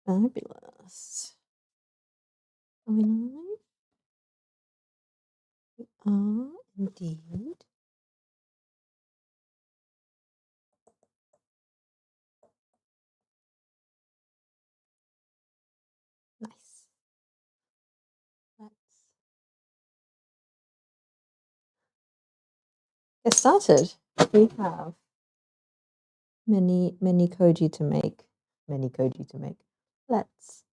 Fabulous. Are we live? We are indeed. Nice. Let's get started. We have many koji to make. Let's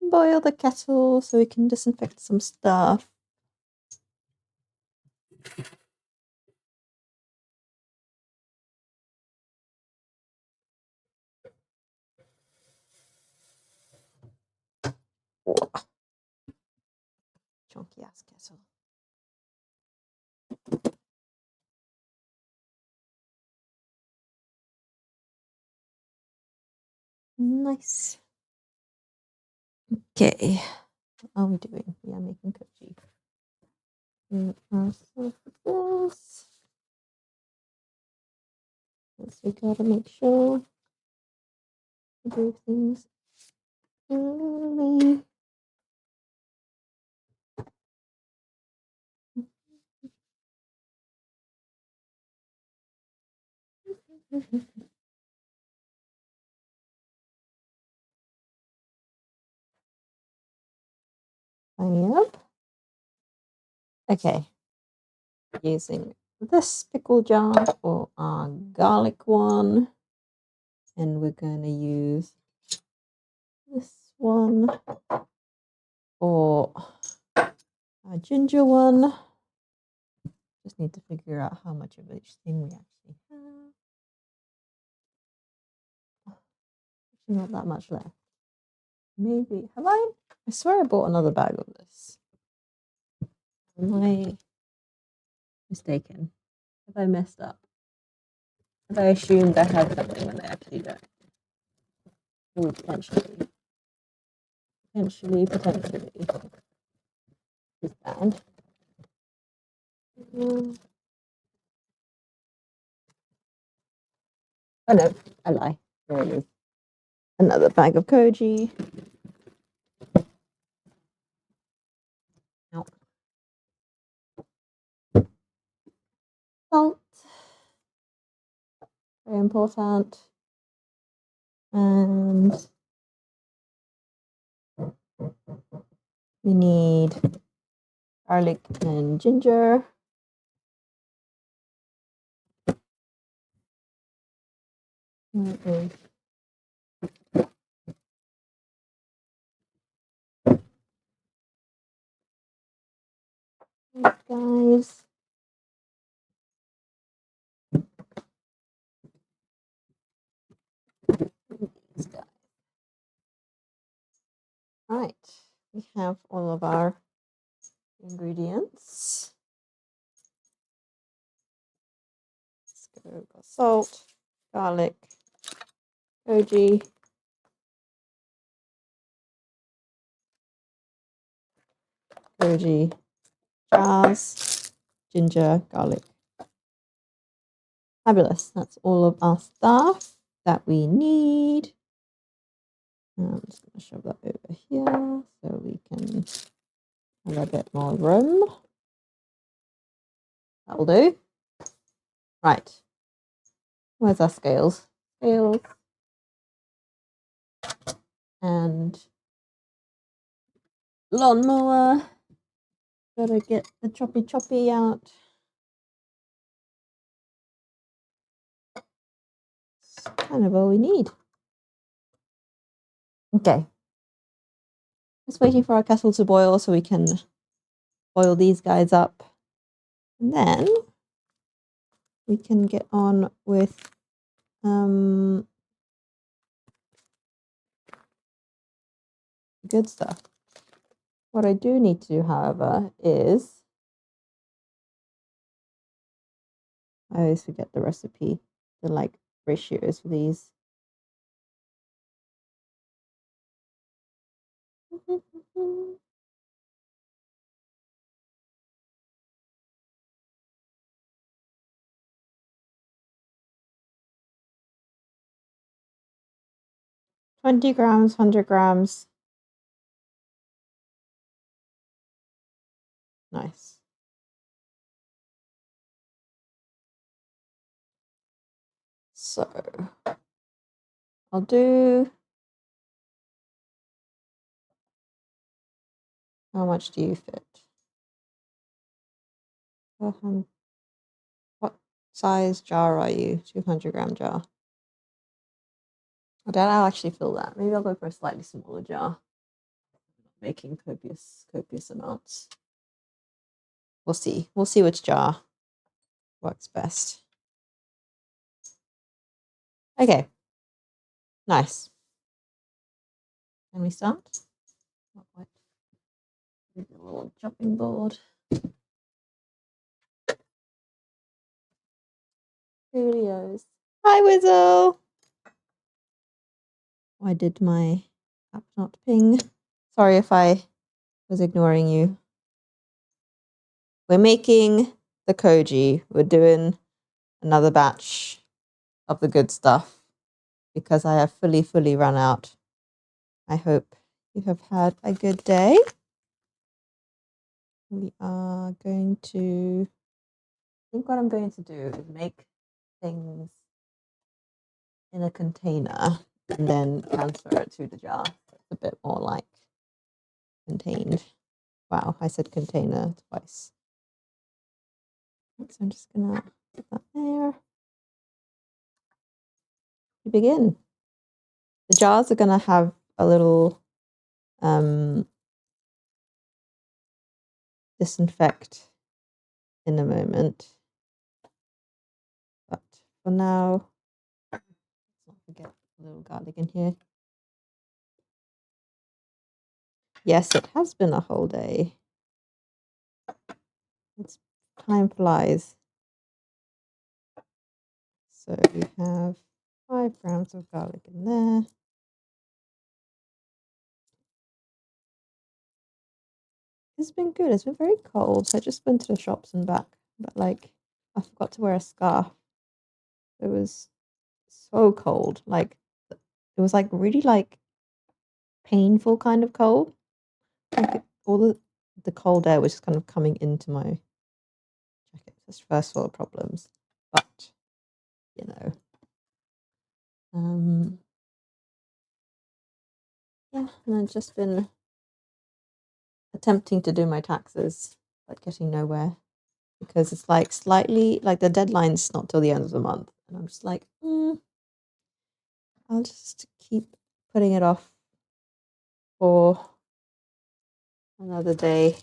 boil the kettle so we can disinfect some stuff. Chunky ass kettle. Nice. Okay. What are we doing? We are making koji. This. We gotta make sure we do things early. Yep. Okay. Using this pickle jar for our garlic one, and we're going to use this one for our ginger one. Just need to figure out how much of each thing we actually have. Actually, not that much left. Maybe have I? I swear I bought another bag of this. Am I mistaken? Have I messed up? Have I assumed I had something when I actually don't? Ooh, potentially. Potentially. Is bad. Oh no, I lie. There it is. Another bag of koji. Ow. Salt. Very important. And we need garlic and ginger. Guys. These guys. Right, we have all of our ingredients. Let's go salt, garlic, koji, jars, ginger, garlic. Fabulous. That's all of our stuff that we need. I'm just going to shove that over here so we can have a bit more room. That'll do. Right. Where's our scales? Scales. And lawnmower. Gotta get the choppy out. It's kind of all we need. Okay. Just waiting for our kettle to boil so we can boil these guys up. And then we can get on with good stuff. What I do need to do, however, is I always forget the recipe, the like ratios for these. 20 grams, 100 grams. Nice. So I'll do. How much do you fit? What size jar are you? 200-gram jar. I doubt I'll actually fill that. Maybe I'll go for a slightly smaller jar. Making copious amounts. We'll see. We'll see which jar works best. Okay. Nice. Can we start? A little chopping board. Studios. Hi, Wizzle. I did my app not ping. Sorry if I was ignoring you. We're making the Koji. We're doing another batch of the good stuff because I have fully run out. I hope you have had a good day. We are going to, I think what I'm going to do is make things in a container and then transfer it to the jar. It's a bit more like contained. Wow, I said container twice. So I'm just gonna put that there. To begin. The jars are gonna have a little disinfect in a moment. But for now, let's not forget a little garlic in here. Yes, it has been a whole day. Time flies. So we have 5 grams of garlic in there. It's been good. It's been very cold. So I just went to the shops and back. But like, I forgot to wear a scarf. It was so cold. Like, it was like really like painful kind of cold. Like all the cold air was just kind of coming into my jacket. That's first world problems. But, you know. Yeah, and I've just been attempting to do my taxes, but getting nowhere because it's like slightly like the deadline's not till the end of the month, and I'm just like, I'll just keep putting it off for another day.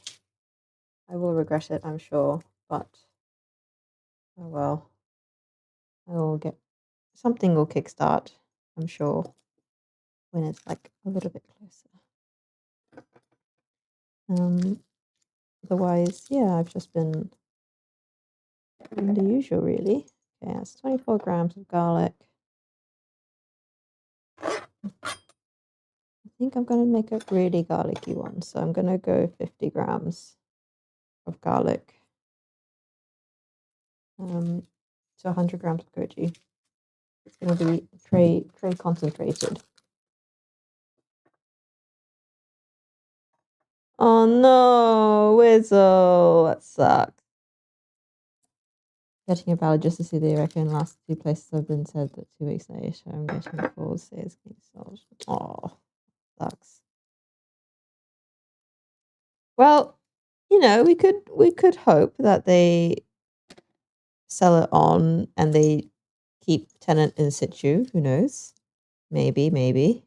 I will regret it, I'm sure, but oh well. I will get something will kickstart, I'm sure, when it's like a little bit closer. Otherwise, yeah, I've just been doing the usual, really. Okay, that's 24 grams of garlic. I think I'm going to make a really garlicky one, so I'm going to go 50 grams of garlic to 100 grams of koji. It's going to be tray concentrated. Oh no, Wizzle, that sucks. Getting a ballot just to see the Eureka last 2 places have been said that 2 weeks later I'm getting a full says being sold. Oh, sucks. Well, you know, we could hope that they sell it on and they keep tenant in situ. Who knows? Maybe.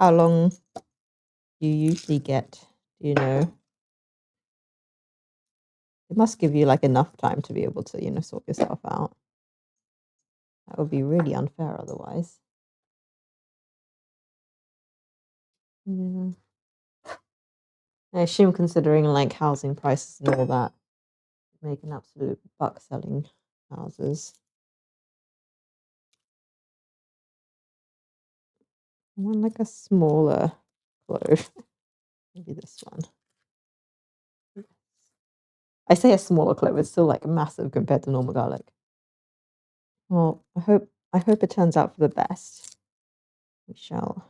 How long do you usually get? Do you know? It must give you like enough time to be able to, you know, sort yourself out. That would be really unfair otherwise. Yeah. I assume considering like housing prices and all that, make an absolute buck selling houses. I want like a smaller clove. Maybe this one. I say a smaller clove, it's still like massive compared to normal garlic. Well, I hope I hope it turns out for the best. We shall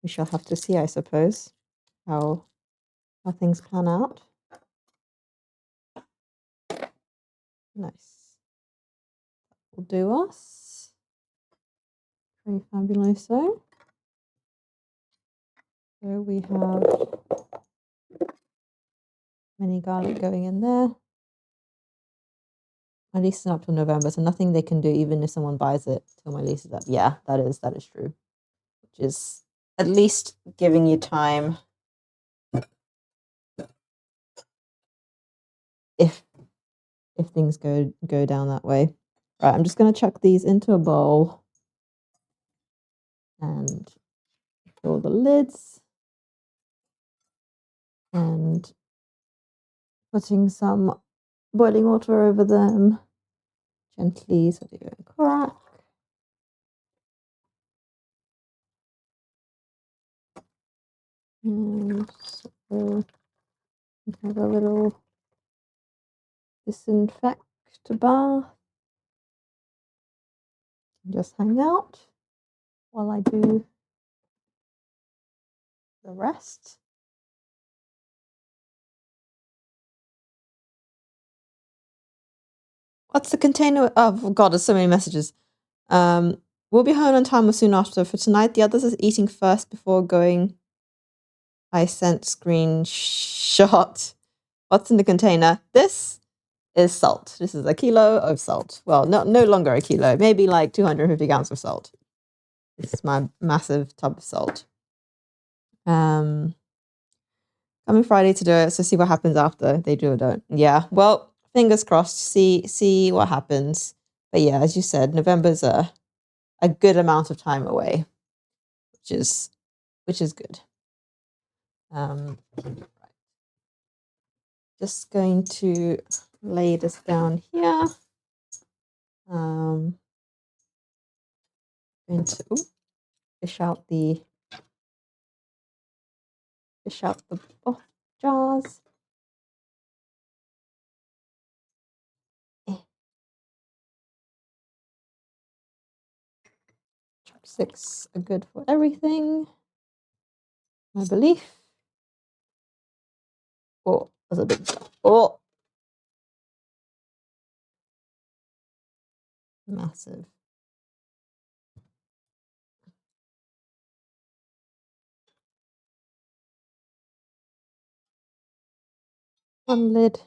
have to see, I suppose, how things pan out. Nice. Will do us. Very fabuloso. So we have mini garlic going in there. My lease is up till November, so nothing they can do, even if someone buys it till my lease is up. Yeah, that is true. Which is at least giving you time if things go down that way. Right, I'm just going to chuck these into a bowl and fill the lids and putting some boiling water over them gently so they don't crack. And so have a little disinfect bath. Just hang out while I do the rest. What's the container? Oh God, there's so many messages. We'll be home on time or soon after. For tonight, the others are eating first before going. I sent screenshot. What's in the container? This is salt. This is a kilo of salt. Well, no longer a kilo. Maybe like 250 grams of salt. This is my massive tub of salt. Coming Friday to do it, so see what happens after they do or don't. Yeah, well, fingers crossed. See what happens. But yeah, as you said, November's a good amount of time away, which is good. Just going to lay this down here. Going to fish out the jars. Chopsticks are good for everything, my belief. Oh, that's a big jar. Oh, massive. One lid.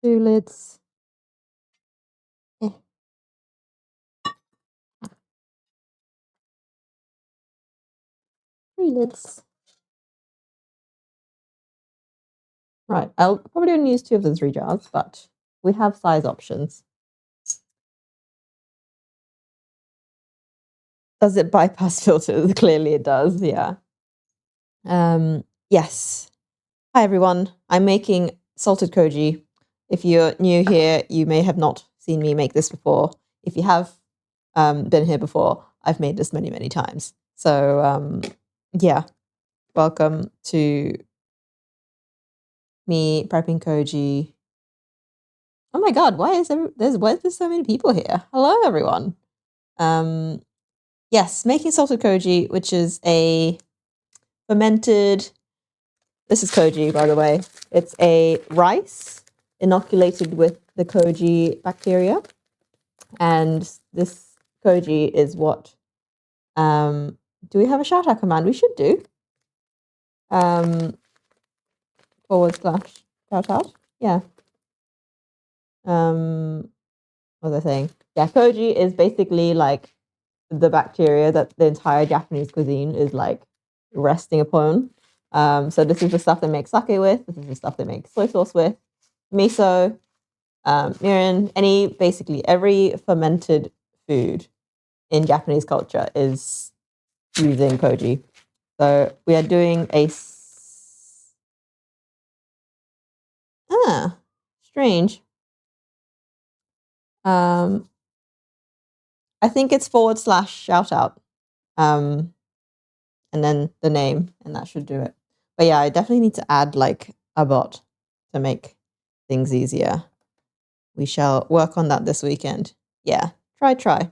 2 lids. 3 lids. Right, I'll probably only use 2 of the 3 jars, but we have size options. Does it bypass filters? Clearly it does, yeah. Yes. Hi everyone, I'm making salted koji. If you're new here, you may have not seen me make this before. If you have been here before, I've made this many, many times. So yeah, welcome to me prepping koji. Oh my God, why is there so many people here? Hello everyone. Yes, making salted koji, which is a fermented. This is koji, by the way. It's a rice inoculated with the koji bacteria. And this koji is what... do we have a shout out command? We should do. / shout out. Yeah. What was I saying? Yeah, koji is basically like the bacteria that the entire Japanese cuisine is like resting upon. So this is the stuff they make sake with. This is the stuff they make soy sauce with. Miso, mirin, basically every fermented food in Japanese culture is using koji. So we are doing a... strange. I think it's / shout out. And then the name, and that should do it. But yeah, I definitely need to add like a bot to make things easier. we shall work on that this weekend. Yeah, try.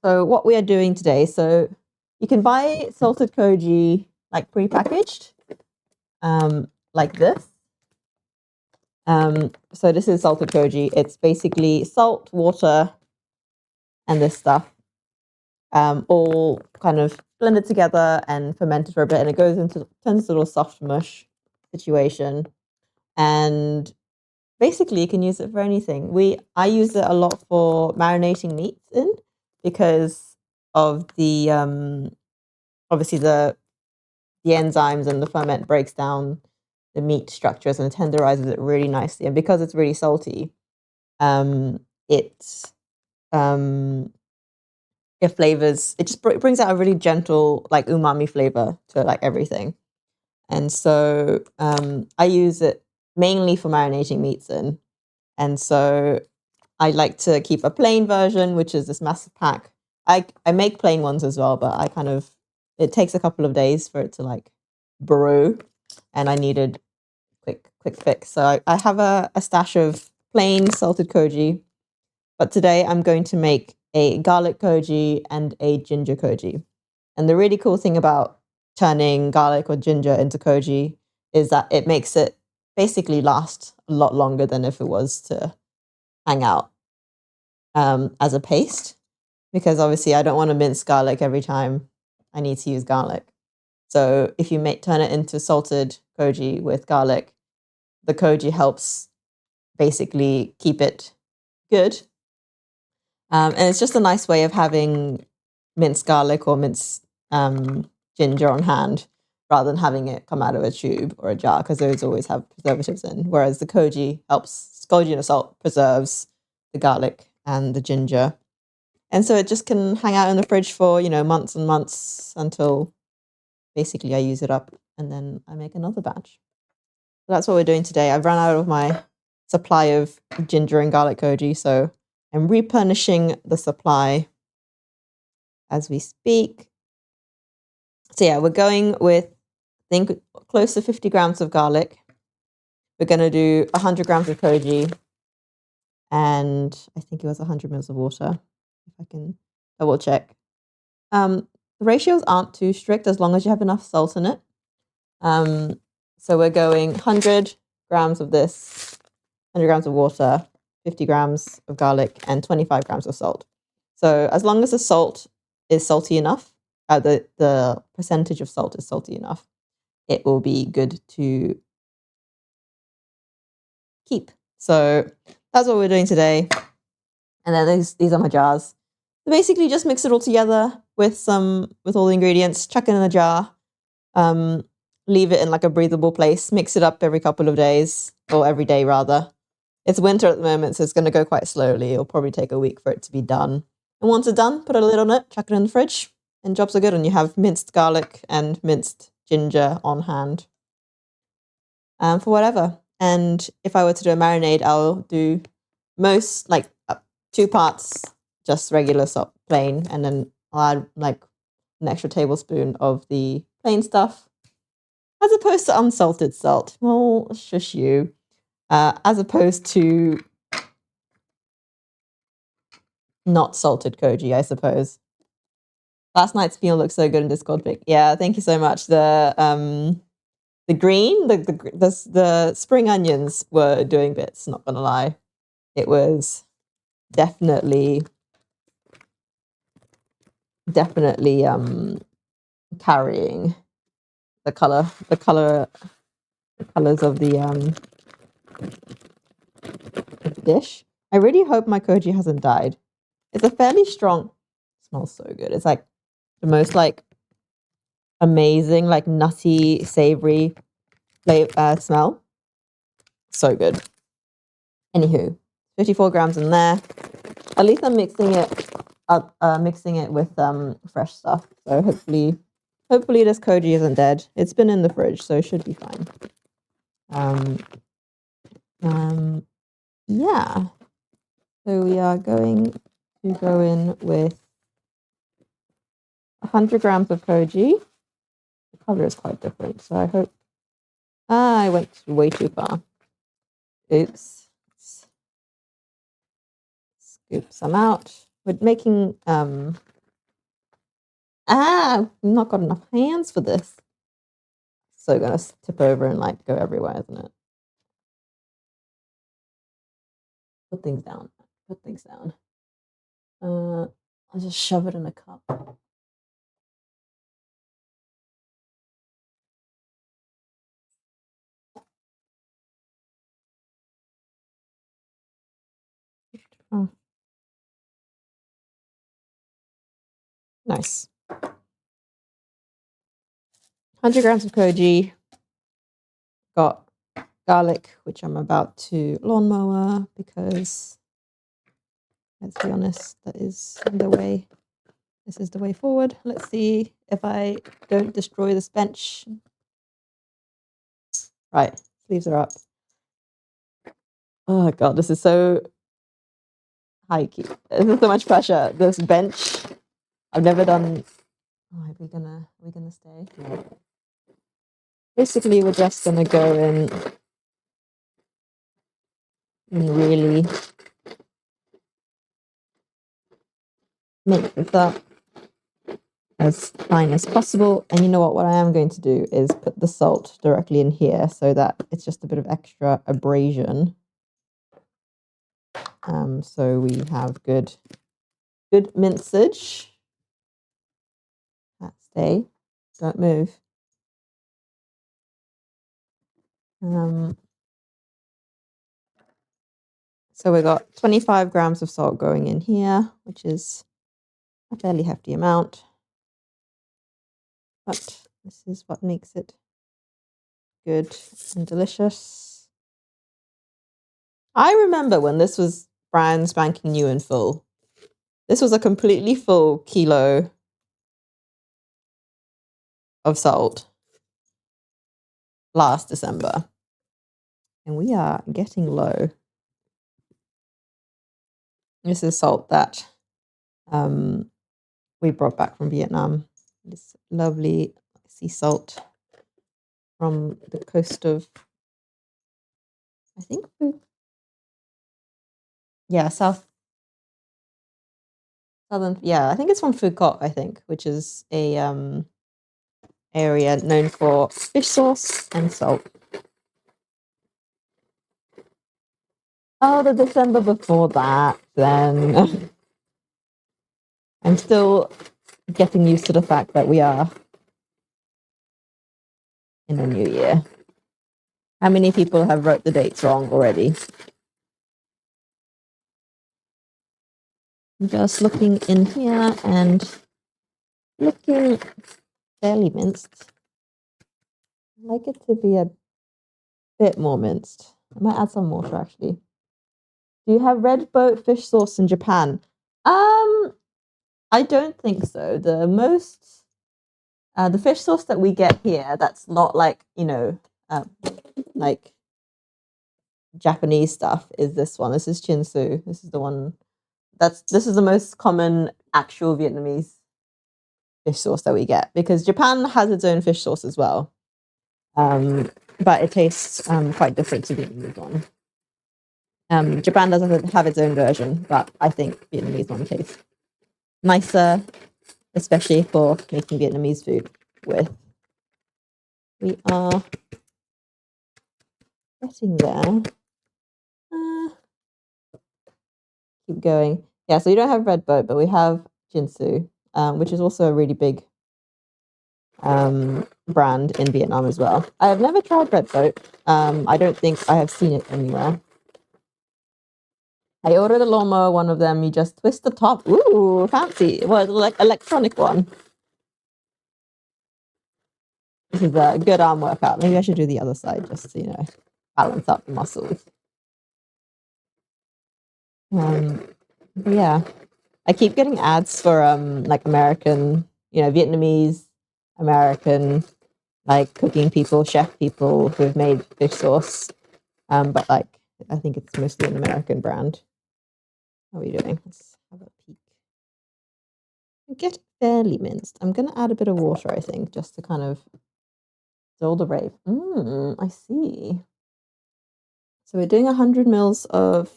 So what we are doing today, so you can buy salted koji like pre-packaged, like this. So this is salted koji. It's basically salt, water, and this stuff, all kind of blended together and fermented for a bit, and it turns into a little soft mush situation. And basically, you can use it for anything. I use it a lot for marinating meats in, because of the obviously the enzymes and the ferment breaks down the meat structures and tenderizes it really nicely. And because it's really salty, it flavors. It just brings out a really gentle, like, umami flavor to like everything. And so I use it mainly for marinating meats in. And so I like to keep a plain version, which is this massive pack. I make plain ones as well, but it takes a couple of days for it to like brew, and I needed quick fix. So I have a stash of plain salted koji, but today I'm going to make a garlic koji and a ginger koji. And the really cool thing about turning garlic or ginger into koji is that it makes it basically last a lot longer than if it was to hang out as a paste, because obviously I don't want to mince garlic every time I need to use garlic. So if you turn it into salted koji with garlic, the koji helps basically keep it good. And it's just a nice way of having minced garlic or minced ginger on hand, rather than having it come out of a tube or a jar, because those always have preservatives in. Whereas the koji and the salt preserves the garlic and the ginger. And so it just can hang out in the fridge for, months and months, until basically I use it up, and then I make another batch. So that's what we're doing today. I've run out of my supply of ginger and garlic koji, so I'm replenishing the supply as we speak. So yeah, we're going with, I think, close to 50 grams of garlic. We're going to do 100 grams of koji, and I think it was 100 mils of water, if I can double check. The ratios aren't too strict as long as you have enough salt in it. So we're going 100 grams of this, 100 grams of water, 50 grams of garlic, and 25 grams of salt. So as long as the salt is salty enough, the percentage of salt is salty enough, it will be good to keep. So that's what we're doing today. And then these are my jars. So basically just mix it all together with all the ingredients, chuck it in a jar, leave it in like a breathable place, mix it up every couple of days, or every day rather. It's winter at the moment, so it's going to go quite slowly. It'll probably take a week for it to be done. And once it's done, put a lid on it, chuck it in the fridge, and jobs are good. And you have minced garlic and minced ginger on hand for whatever. And if I were to do a marinade, I'll do most, like 2 parts, just regular salt, plain, and then I'll add like an extra tablespoon of the plain stuff, as opposed to unsalted salt. Well, shush you. As opposed to not salted koji, I suppose. Last night's meal looked so good in Discord pic. Yeah, thank you so much. The green, the spring onions were doing bits, not gonna lie. It was definitely carrying the colors of the dish. I really hope my koji hasn't died. It's a fairly strong, it smells so good. It's like the most like amazing, like nutty, savory smell. So good. Anywho, 54 grams in there. At least I'm mixing it with fresh stuff. So hopefully this koji isn't dead. It's been in the fridge, so it should be fine. Yeah. So we are going to go in with 100 grams of koji. The color is quite different, so I hope Ah, I went way too far. Oops. Scoop some out. We're making I've not got enough hands for this. So gonna tip over and like go everywhere, isn't it? Put things down. Put things down. I'll just shove it in a cup. Oh. Nice. 100 grams of koji. Got garlic, which I'm about to lawnmower because, let's be honest, that is the way. This is the way forward. Let's see if I don't destroy this bench. Right, sleeves are up. Oh god, this is so high key. This is so much pressure. This bench, I've never done. Oh, are we gonna stay? No. Basically, we're just gonna go in and really make this up as fine as possible. And you know what? What I am going to do is put the salt directly in here so that it's just a bit of extra abrasion. So we have good mincage. Stay. Don't move. So we got 25 grams of salt going in here, which is a fairly hefty amount. But this is what makes it good and delicious. I remember when this was brand spanking new and full. This was a completely full kilo of salt last December. And we are getting low. This is salt that we brought back from Vietnam. This lovely sea salt from the coast of, I think, southern, I think it's from Phu Quoc, I think, which is a area known for fish sauce and salt. Oh, the December before that, then. I'm still getting used to the fact that we are in the new year. How many people have wrote the dates wrong already? I'm just looking in here and looking fairly minced. I'd like it to be a bit more minced. I might add some water actually. Do you have red boat fish sauce in Japan? I don't think so. The fish sauce that we get here, that's not like, like Japanese stuff, is this one. This is chinsu. This is the one this is the most common actual Vietnamese fish sauce that we get, because Japan has its own fish sauce as well. But it tastes quite different to Vietnamese one. Japan doesn't have its own version, but I think Vietnamese one tastes nicer, especially for making Vietnamese food with. We are getting there. Keep going. Yeah, so we don't have red boat, but we have Jinsu, which is also a really big brand in Vietnam as well. I have never tried red boat. I don't think I have seen it anywhere. I ordered a lawnmower, one of them. You just twist the top. Ooh, fancy. Well, like electronic one. This is a good arm workout. Maybe I should do the other side just to, balance up the muscles. But yeah, I keep getting ads for like American, Vietnamese, American, like cooking people, chef people who've made fish sauce. But like I think it's mostly an American brand. How are we doing? Let's have a peek. Get fairly minced. I'm gonna add a bit of water, I think, just to kind of Still the rave. I see. So we're doing 100 mils of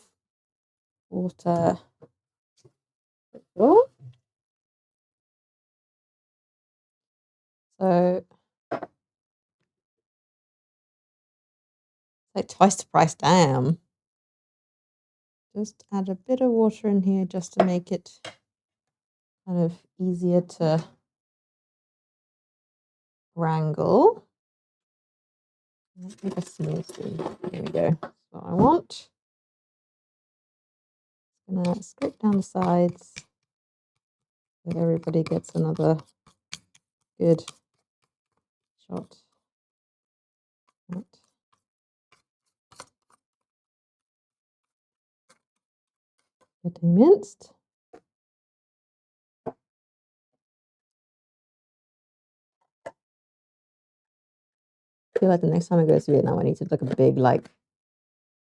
water. So like twice the price. Damn. Just add a bit of water in here just to make it kind of easier to wrangle. Make a small spoon. There we go. That's what I want. I'm gonna scrape down the sides so everybody gets another good shot. Right. Getting minced. I feel like the next time I go to Vietnam, I need to look a big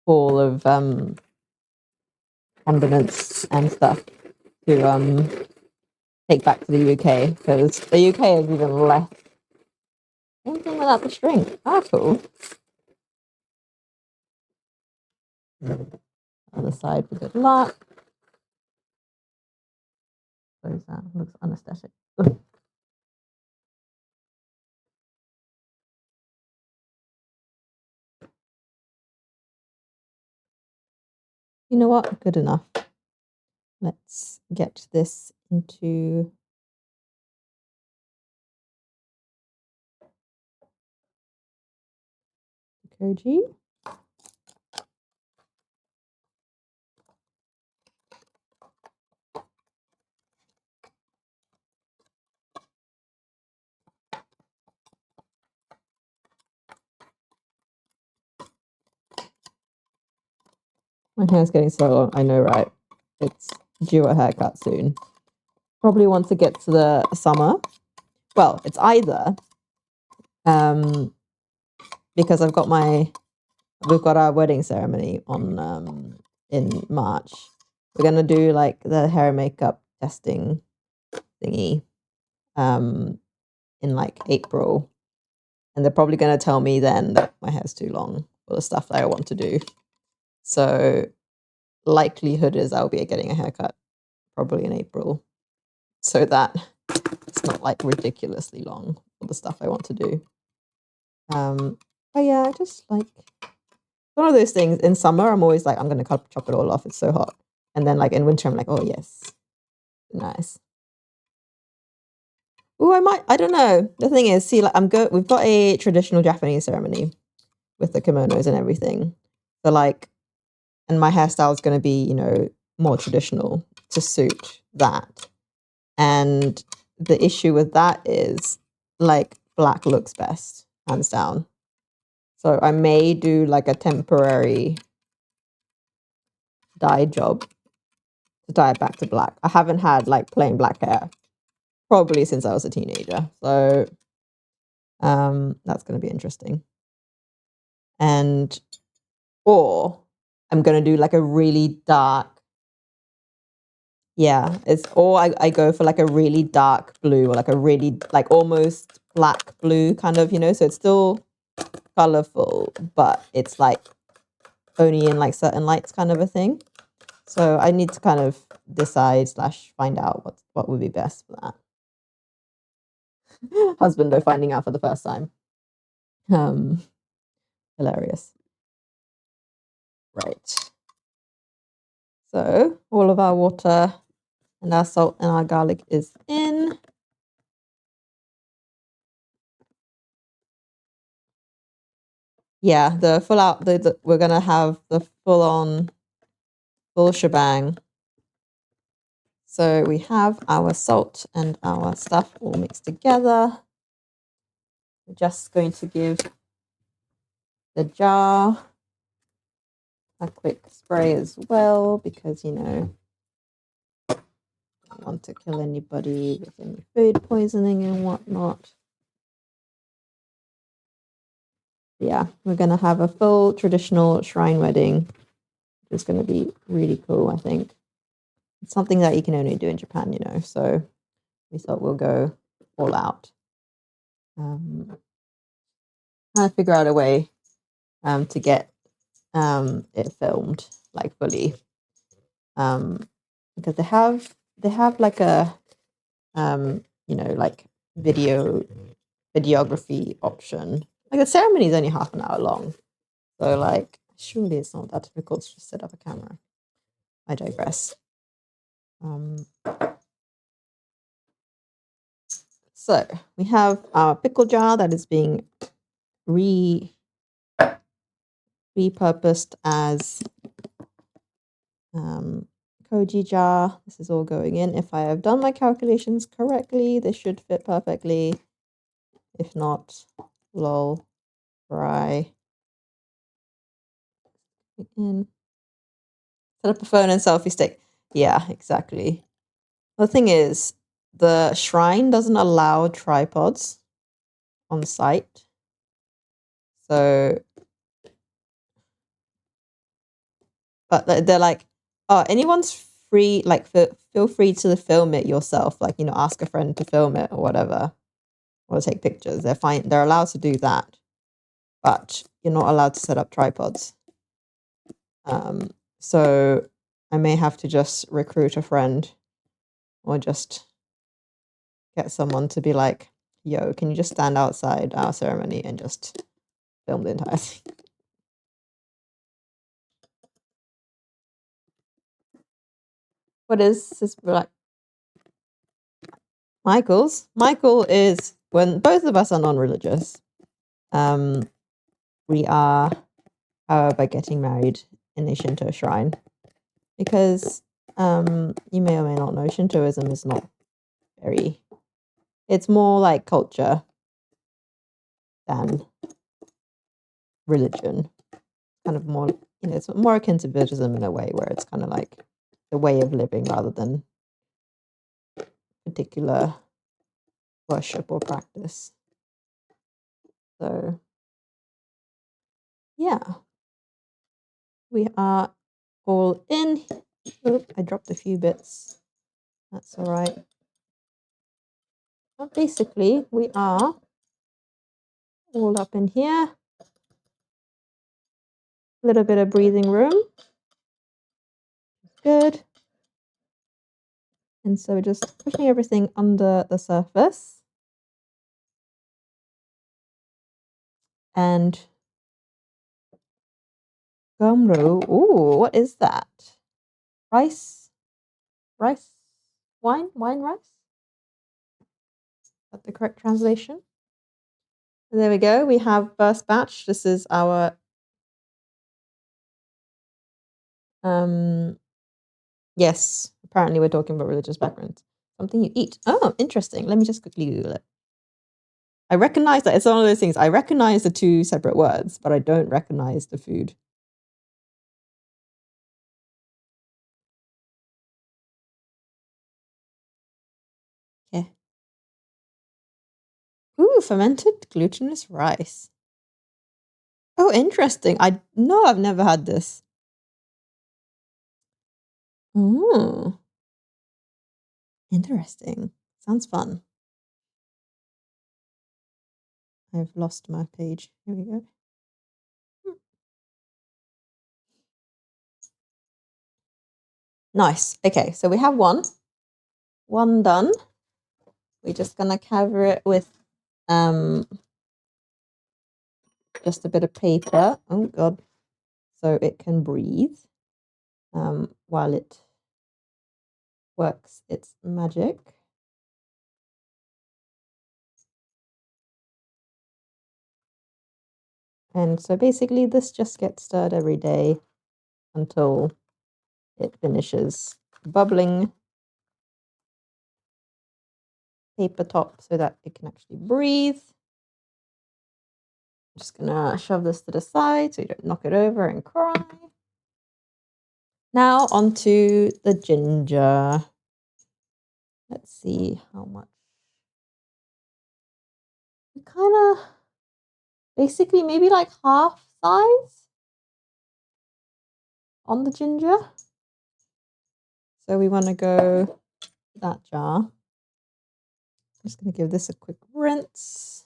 haul of condiments and stuff to take back to the UK, because the UK is even less. Anything without the string. Ah, cool. Other side for good luck. Close that. Looks unaesthetic. You know what? Good enough. Let's get this into Koji. My hair's getting so long. I know, right? It's due a haircut soon. Probably want to get to the summer. Well, it's either because we've got our wedding ceremony on in March. We're gonna do like the hair and makeup testing thingy in like April, and they're probably gonna tell me then that my hair's too long for the stuff that I want to do. So likelihood is I'll be getting a haircut probably in April, so that it's not like ridiculously long for the stuff I want to do. But yeah, I just like one of those things. In summer, I'm always like, I'm gonna chop it all off. It's so hot. And then like in winter, I'm like, oh yes, nice. Oh, I don't know. The thing is, see, like we've got a traditional Japanese ceremony with the kimonos and everything. So like, and my hairstyle is going to be, more traditional to suit that. And the issue with that is like black looks best, hands down. So I may do like a temporary dye job to dye it back to black. I haven't had like plain black hair probably since I was a teenager. So that's going to be interesting. Or I'm going to do like a really dark, or I go for like a really dark blue or like a really like almost black blue kind of, so it's still colorful, but it's like only in like certain lights kind of a thing. So I need to kind of decide / find out what would be best for that. Husband though finding out for the first time. Hilarious. Right. So all of our water and our salt and our garlic is in. Yeah, the full out. We're gonna have the full shebang. So we have our salt and our stuff all mixed together. We're just going to give the jar a quick spray as well, because I don't want to kill anybody with any food poisoning and whatnot. Yeah, we're going to have a full traditional shrine wedding, which is going to be really cool, I think. It's something that you can only do in Japan, so we thought we'll go all out. trying to figure out a way to get it filmed like fully. Because they have like a like videography option. Like the ceremony is only half an hour long. So like surely it's not that difficult to just set up a camera. I digress. So we have our pickle jar that is being repurposed as Koji jar. This is all going in. If I have done my calculations correctly, this should fit perfectly. If not, lol, fry. In. Set up a phone and selfie stick. Yeah, exactly. The thing is, the shrine doesn't allow tripods on site. So, but they're like, oh, anyone's free, like, feel free to film it yourself. Like, ask a friend to film it or whatever, or take pictures. They're fine. They're allowed to do that, but you're not allowed to set up tripods. So I may have to just recruit a friend or just get someone to be like, yo, can you just stand outside our ceremony and just film the entire thing? What is this? Like Michael is when both of us are non-religious. We are, however, getting married in a Shinto shrine because you may or may not know Shintoism is not very. It's more like culture than religion. Kind of more, it's more akin to Buddhism in a way, where it's kind of like the way of living rather than particular worship or practice. So, yeah, we are all in. Oop, I dropped a few bits. That's all right. But basically, we are all up in here. A little bit of breathing room. Good. And so just pushing everything under the surface. And gumro. Ooh, what is that? Rice, wine rice? Is that the correct translation? There we go. We have first batch. This is our yes. Apparently we're talking about religious backgrounds. Something you eat. Oh, interesting. Let me just quickly Google it. I recognize that it's one of those things. I recognize the two separate words, but I don't recognize the food. Okay. Ooh, fermented glutinous rice. Oh, interesting. I've never had this. Oh, interesting. Sounds fun. I've lost my page. Here we go. Nice. Okay, so we have one done. We're just gonna cover it with just a bit of paper. Oh god, so it can breathe while it works its magic. And so basically, this just gets stirred every day until it finishes bubbling paper top so that it can actually breathe. I'm just gonna shove this to the side so you don't knock it over and cry. Now onto the ginger. Let's see how much. We kind of basically maybe like half size on the ginger. So we want to go that jar. I'm just going to give this a quick rinse.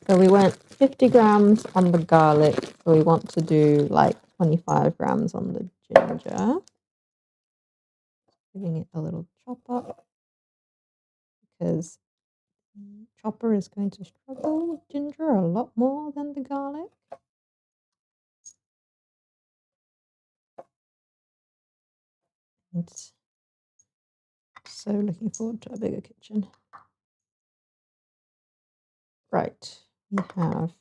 So we went 50 grams on the garlic. So we want to do like 25 grams on the ginger. Giving it a little chop up because chopper is going to struggle with ginger a lot more than the garlic. It's so looking forward to a bigger kitchen. Right, we have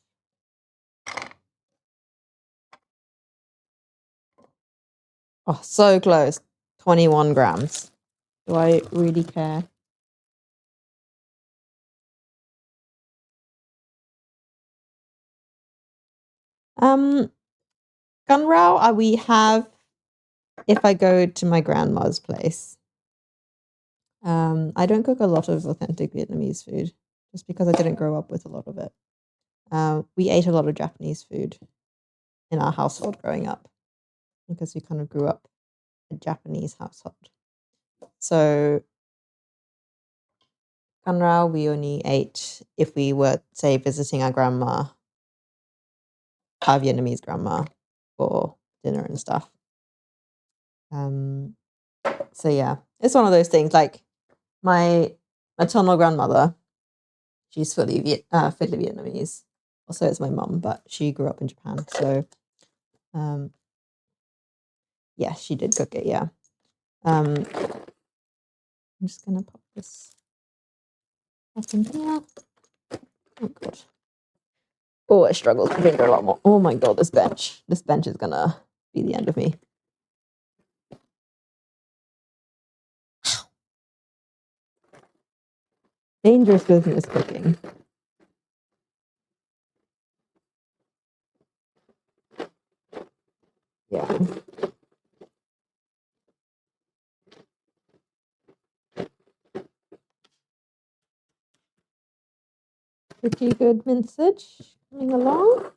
so close. 21 grams. Do I really care? Gunrao, we have if I go to my grandma's place. I don't cook a lot of authentic Vietnamese food just because I didn't grow up with a lot of it. We ate a lot of Japanese food in our household growing up because we kind of grew up a Japanese household. So Gunrao, we only ate if we were, say, visiting our grandma, our Vietnamese grandma, for dinner and stuff. So yeah, it's one of those things. Like my maternal grandmother, she's fully Vietnamese. Also, it's my mum, but she grew up in Japan. So, yeah, she did cook it. Yeah. I'm just gonna pop this up in here. Oh god. Oh, I struggled to finger a lot more. Oh my god, this bench. This bench is gonna be the end of me. Dangerous business cooking. Yeah. Pretty good mincage coming along.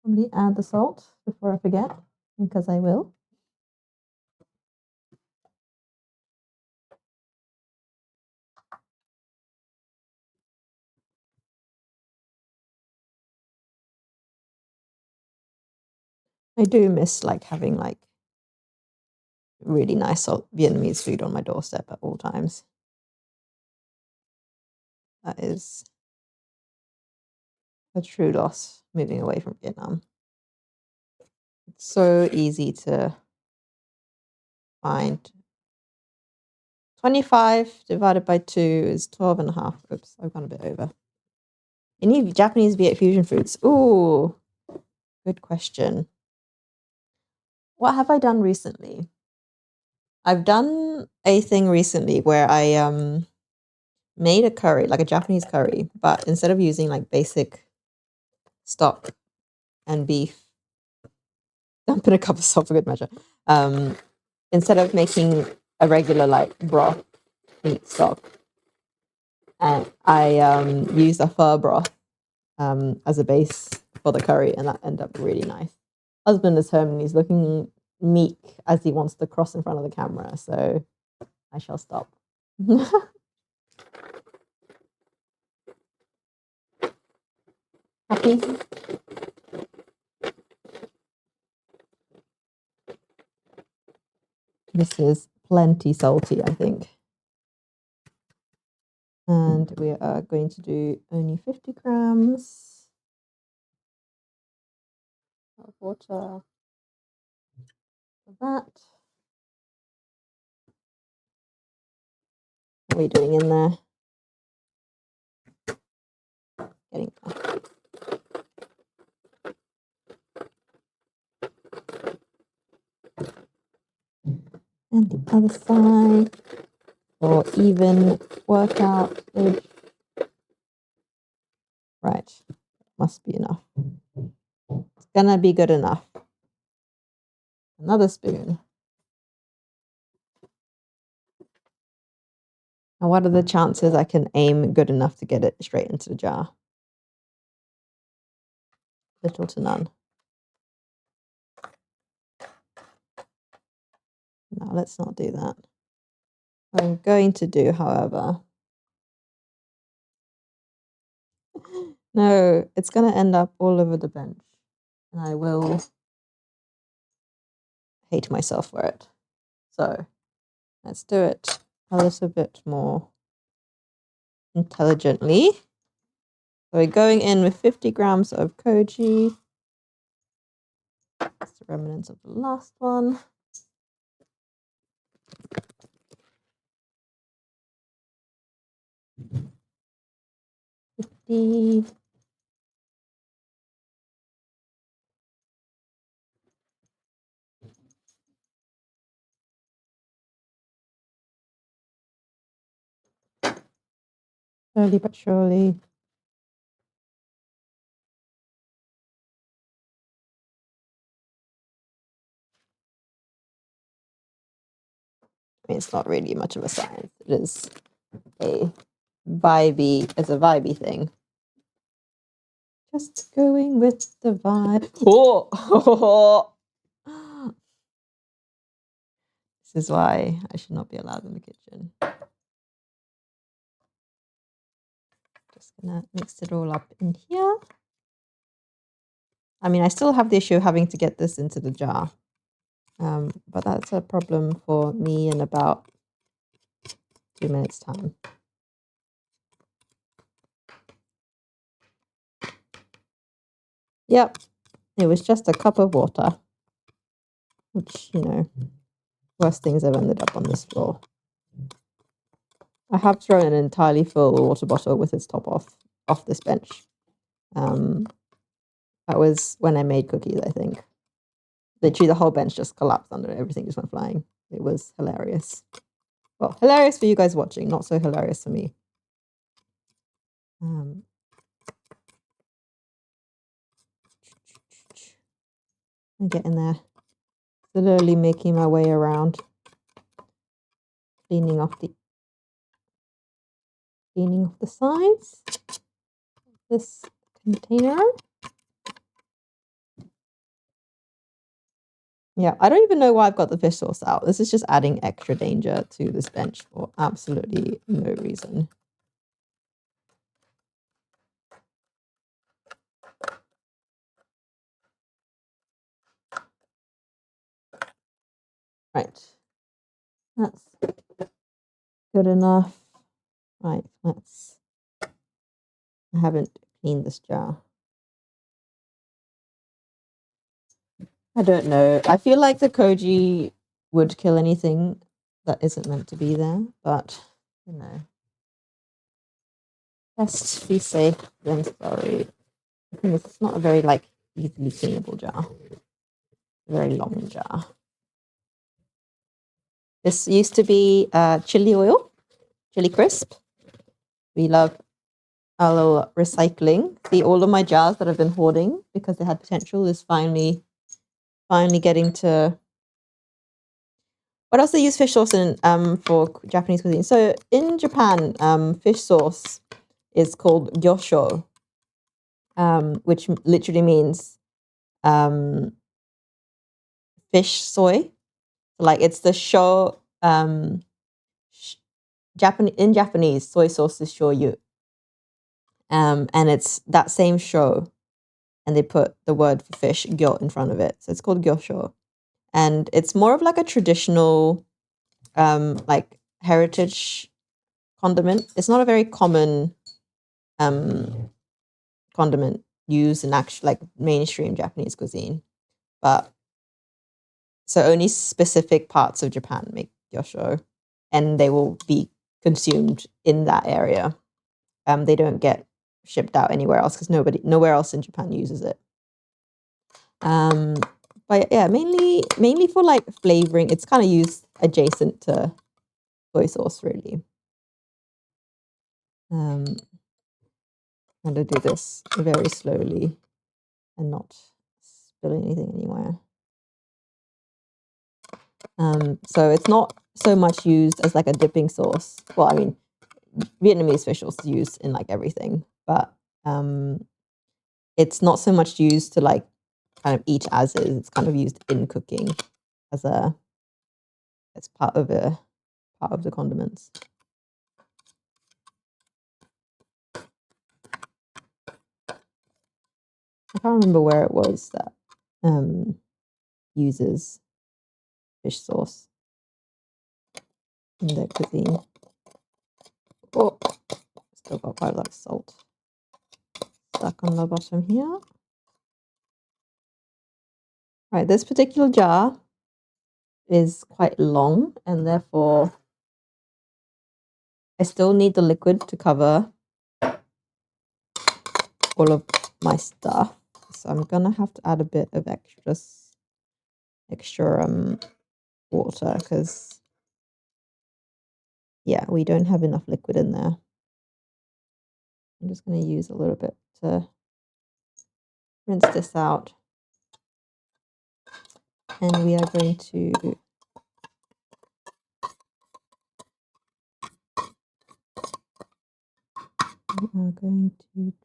Probably add the salt before I forget, because I will. I do miss like having like really nice Vietnamese food on my doorstep at all times. That is a true loss moving away from Vietnam. It's so easy to find. 25 divided by 2 is 12 and a half. Oops, I've gone a bit over. Any Japanese Viet fusion foods? Ooh, good question. What have I done recently? I've done a thing recently where I made a curry, like a Japanese curry, but instead of using like basic stock and beef, dump in a cup of salt for good measure. Instead of making a regular like broth meat stock, and I used a pho broth as a base for the curry, and that ended up really nice. Husband is home and he's looking meek as he wants to cross in front of the camera, so I shall stop. Happy? This is plenty salty, I think. And we are going to do only 50 grams of water for that. What are we doing in there? Getting and the other side for even workout. Right, must be enough. It's gonna be good enough. Another spoon. Now, what are the chances I can aim good enough to get it straight into the jar? Little to none. No, let's not do that. I'm going to do, however. No, it's going to end up all over the bench. And I will hate myself for it. So let's do it a little bit more intelligently. So we're going in with 50 grams of Koji. That's the remnants of the last one. Slowly but surely. I mean, it's not really much of a science. It is a vibey thing. Just going with the vibe. Oh! This is why I should not be allowed in the kitchen. Just gonna mix it all up in here. I mean, I still have the issue of having to get this into the jar. But that's a problem for me in about 2 minutes' time. Yep, it was just a cup of water, which, you know, worst things have ended up on this floor. I have thrown an entirely full water bottle with its top off this bench. That was when I made cookies, I think. Literally, the whole bench just collapsed under it. Everything just went flying. It was hilarious. Well, hilarious for you guys watching, not so hilarious for me. I'm getting there. Slowly making my way around. Cleaning off the sides of this container. Yeah, I don't even know why I've got the fish sauce out. This is just adding extra danger to this bench for absolutely no reason. Right. That's good enough. Right, I haven't cleaned this jar. I don't know. I feel like the Koji would kill anything that isn't meant to be there, but, you know. Best be safe than sorry. The thing is, it's not a very, easily cleanable jar. A very long jar. This used to be chili oil, chili crisp. We love our little recycling. See, all of my jars that I've been hoarding because they had potential is finally getting to. What else they use fish sauce in for Japanese cuisine? So in Japan, fish sauce is called gyosho, which literally means fish soy. Like it's the sho. In Japanese, soy sauce is shoyu. And it's that same sho, and they put the word for fish, gyo, in front of it. So it's called gyosho. And it's more of like a traditional, heritage condiment. It's not a very common condiment used in actual, mainstream Japanese cuisine. But so only specific parts of Japan make gyosho, and they will be consumed in that area. They don't get shipped out anywhere else because nowhere else in Japan uses it. But yeah, mainly for flavoring. It's kind of used adjacent to soy sauce, really. I'm going to do this very slowly and not spill anything anywhere. So it's not so much used as like a dipping sauce. Well, I mean, Vietnamese fish sauce is used in everything, but it's not so much used to kind of eat as is. It's kind of used in cooking as part of part of the condiments. I can't remember where it was that uses fish sauce in their cuisine. Oh, still got quite a lot of salt stuck on the bottom here. Right, this particular jar is quite long, and therefore I still need the liquid to cover all of my stuff. So I'm gonna have to add a bit of extra water because yeah, we don't have enough liquid in there. I'm just gonna use a little bit to rinse this out, and we are going to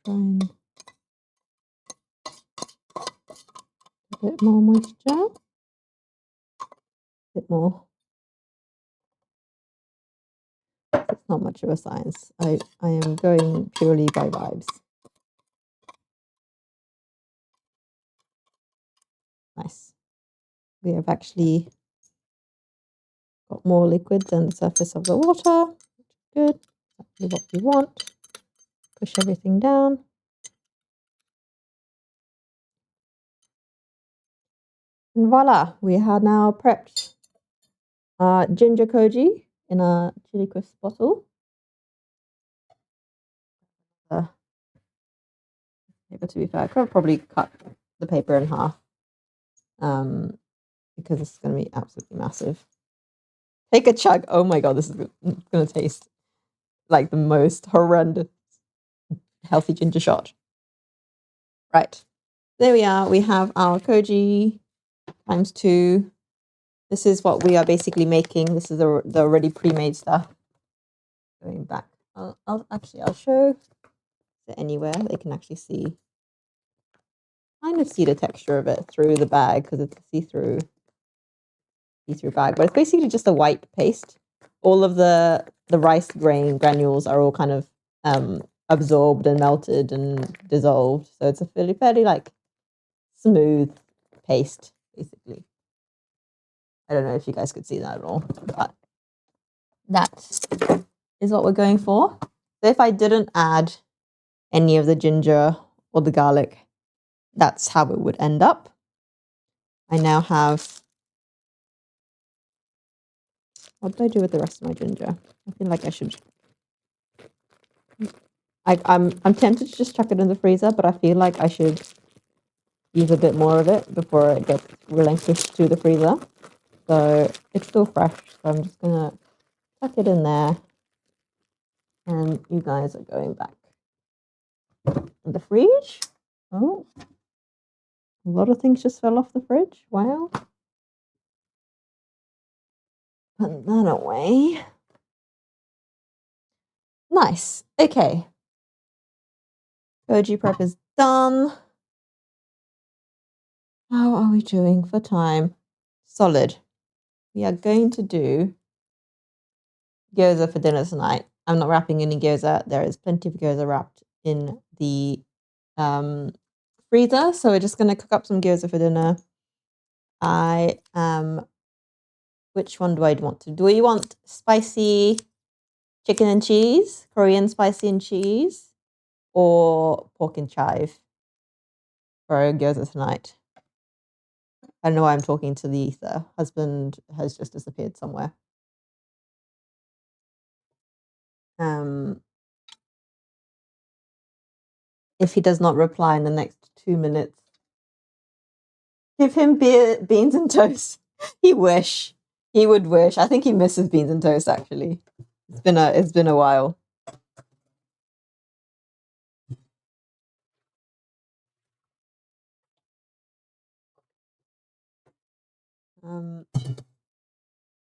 try and a bit more moisture, a bit more. It's not much of a science. I am going purely by vibes. Nice. We have actually got more liquid than the surface of the water. Good. Exactly what we want. Push everything down. And voila, we have now prepped our ginger koji in a chili crisp bottle. Paper, to be fair, I could probably cut the paper in half because it's going to be absolutely massive. Take a chug. Oh my god, this is going to taste like the most horrendous healthy ginger shot. Right, there we are. We have our koji times 2. This is what we are basically making. This is the already pre-made stuff. Going back, I'll show it anywhere they can actually see. Kind of see the texture of it through the bag because it's a see-through bag, but it's basically just a white paste. All of the rice grain granules are all kind of absorbed and melted and dissolved, so it's a fairly like smooth paste basically. I don't know if you guys could see that at all, but that is what we're going for. So if I didn't add any of the ginger or the garlic, that's how it would end up. I now have, what did I do with the rest of my ginger? I feel like I should. I'm tempted to just chuck it in the freezer, but I feel like I should use a bit more of it before it gets relinquished to the freezer. So it's still fresh, so I'm just gonna tuck it in there, and you guys are going back in the fridge. Oh, a lot of things just fell off the fridge. Wow. Put that away. Nice. Okay. Koji prep is done. How are we doing for time? Solid. We are going to do gyoza for dinner tonight. I'm not wrapping any gyoza. There is plenty of gyoza wrapped in the freezer. So we're just going to cook up some gyoza for dinner. Which one do I want to do? We want spicy chicken and cheese, Korean spicy and cheese, or pork and chive for gyoza tonight. I don't know why I'm talking to the ether. Husband has just disappeared somewhere. If he does not reply in the next 2 minutes, give him beans and toast. He would wish. I think he misses beans and toast. Actually, it's been a while.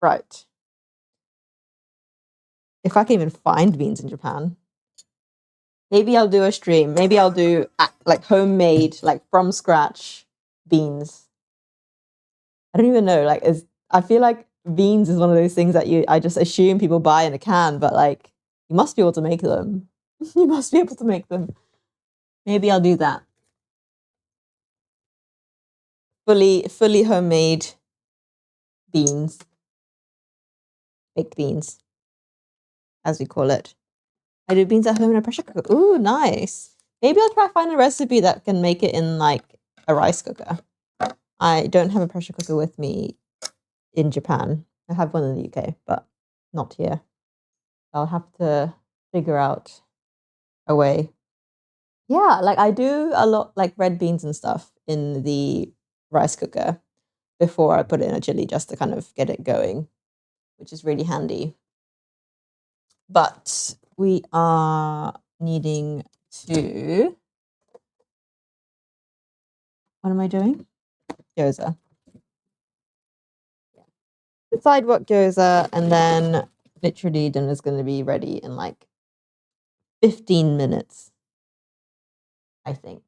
Right. If I can even find beans in Japan, maybe I'll do a stream. Maybe I'll do like homemade, like from scratch beans. I don't even know. Like, I feel like beans is one of those things that I just assume people buy in a can, but like you must be able to make them. You must be able to make them. Maybe I'll do that. Fully homemade beans. Baked beans, as we call it. I do beans at home in a pressure cooker. Ooh, nice. Maybe I'll try find a recipe that can make it in like a rice cooker. I don't have a pressure cooker with me in Japan. I have one in the UK, but not here. I'll have to figure out a way. Yeah, like I do a lot like red beans and stuff in the rice cooker before I put it in a chili just to kind of get it going, which is really handy. But we are needing to... What am I doing? Gyoza. Decide what gyoza, and then literally dinner's going to be ready in like 15 minutes, I think.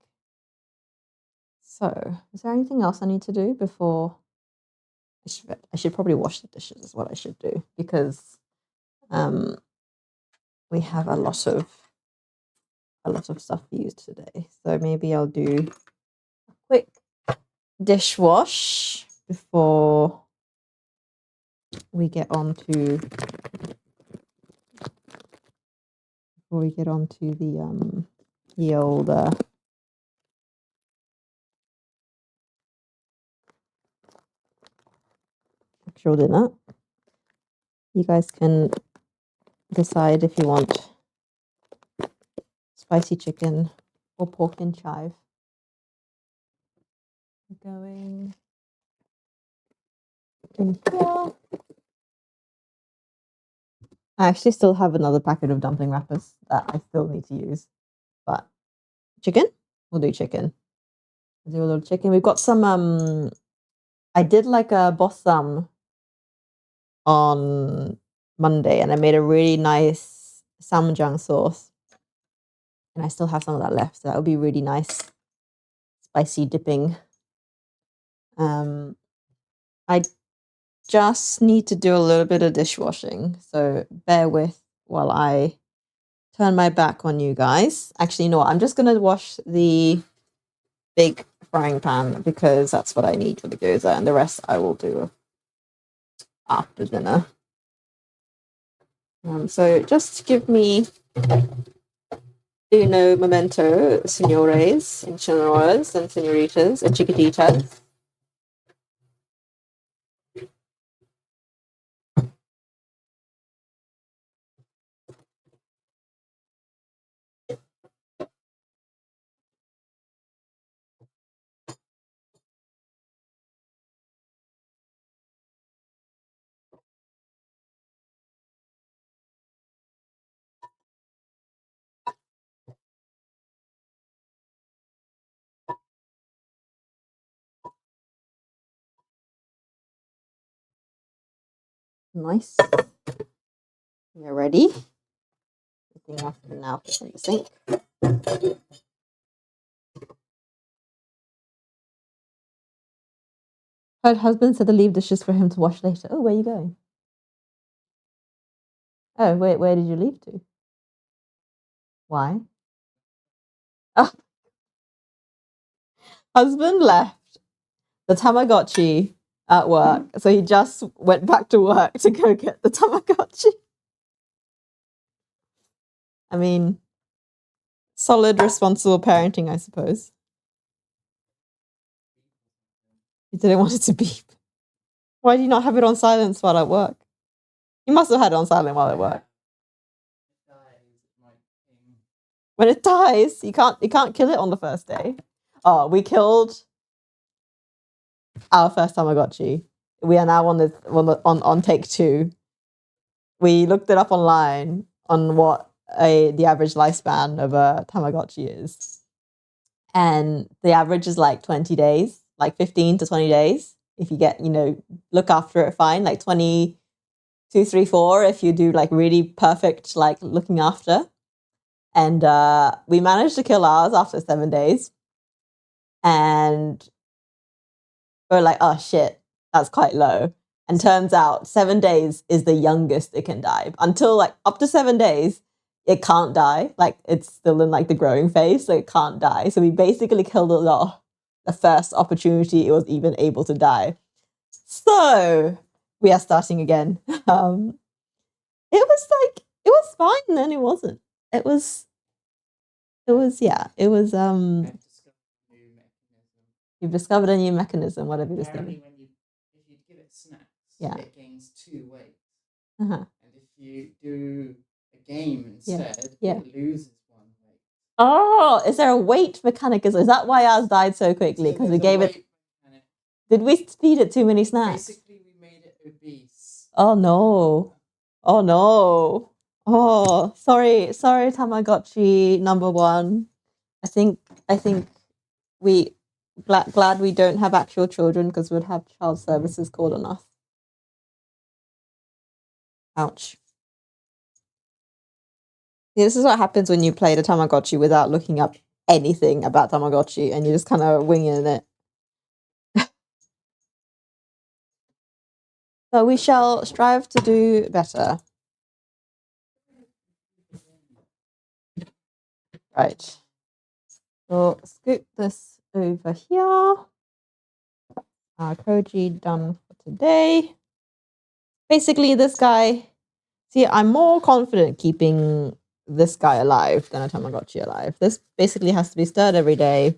So, is there anything else I need to do before? I should probably wash the dishes is what I should do, because we have a lot of stuff to use today. So maybe I'll do a quick dishwash before we get on to the old actual dinner. You guys can decide if you want spicy chicken or pork and chive. Going in here. I actually still have another packet of dumpling wrappers that I still need to use. But chicken? We'll do chicken. We'll do a little chicken. We've got some I did like a bossam on Monday, and I made a really nice samjang sauce. And I still have some of that left, so that would be really nice spicy dipping. I just need to do a little bit of dishwashing, so bear with while I turn my back on you guys. Actually, you know what? I'm just going to wash the big frying pan because that's what I need for the gyoza, and the rest I will do after dinner. So just give me uno momento, senores and senoras and senoritas and chiquititas. Nice. We're ready. Everything off now in the sink. Her husband said to leave dishes for him to wash later. Oh, where are you going? Oh, wait, where did you leave to? Why? Oh, husband left the Tamagotchi at work, so he just went back to work to go get the Tamagotchi. I mean, solid, responsible parenting, I suppose. He didn't want it to beep. Why do you not have it on silence while at work? You must have had it on silent while at work. When it dies, you can't kill it on the first day. Oh, we killed our first Tamagotchi. We are now on take 2. We looked it up online on what the average lifespan of a Tamagotchi is. And the average is like 20 days, like 15 to 20 days. If you get, look after it fine, like 22, 3, 4, if you do like really perfect, like looking after. And we managed to kill ours after 7 days. And we're like, oh shit, that's quite low. And turns out 7 days is the youngest it can die. Until like up to 7 days, it can't die. Like it's still in like the growing phase, so it can't die. So we basically killed it off the first opportunity it was even able to die. So we are starting again. It was fine, and then it wasn't. It was yeah. It was You've discovered a new mechanism, whatever this thing. If you give it snacks, yeah, it gains 2 weight. Uh-huh. And if you do a game instead, Yeah. it loses 1 weight. Oh, is there a weight mechanic? Is that why ours died so quickly? Because we gave it. Mechanic. Did we feed it too many snacks? Basically, we made it obese. Oh no! Oh no! Oh, sorry, Tamagotchi number 1. I think we glad we don't have actual children because we'd have child services called on us. Ouch. This is what happens when you play the Tamagotchi without looking up anything about Tamagotchi and you're just kind of winging it. So we shall strive to do better. Right. So scoop this over here. Koji done for today. Basically, this guy. See, I'm more confident keeping this guy alive than a Tamagotchi alive. This basically has to be stirred every day,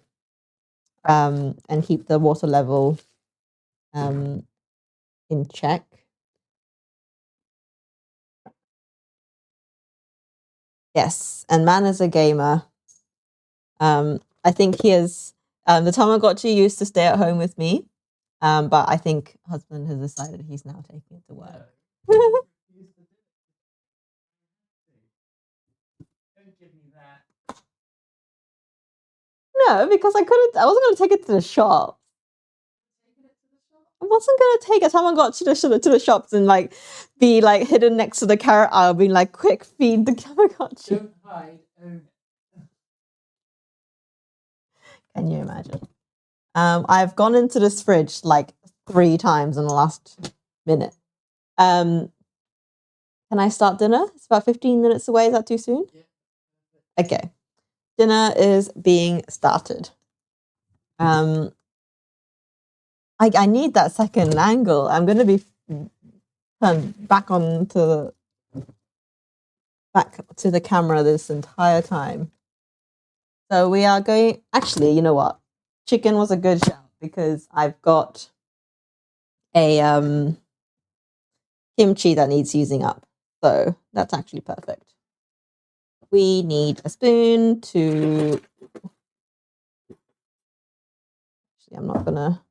and keep the water level in check. Yes, and man is a gamer. I think he is. The Tamagotchi used to stay at home with me, but I think husband has decided he's now taking it to work. Don't give me that. No, because I couldn't. I wasn't going to take it to the shop. I wasn't going to take a Tamagotchi to the shops and like be like hidden next to the carrot aisle, being like, "Quick, feed the Tamagotchi." Don't hide. Own it. Can you imagine? I've gone into this fridge like 3 times in the last minute. Can I start dinner? It's about 15 minutes away. Is that too soon? Yeah. Okay. Dinner is being started. I need that second angle. I'm going to be turned back to the camera this entire time. So we are going. Actually, you know what? Chicken was a good shout because I've got a kimchi that needs using up. So that's actually perfect. We need a spoon to. Actually, I'm not gonna.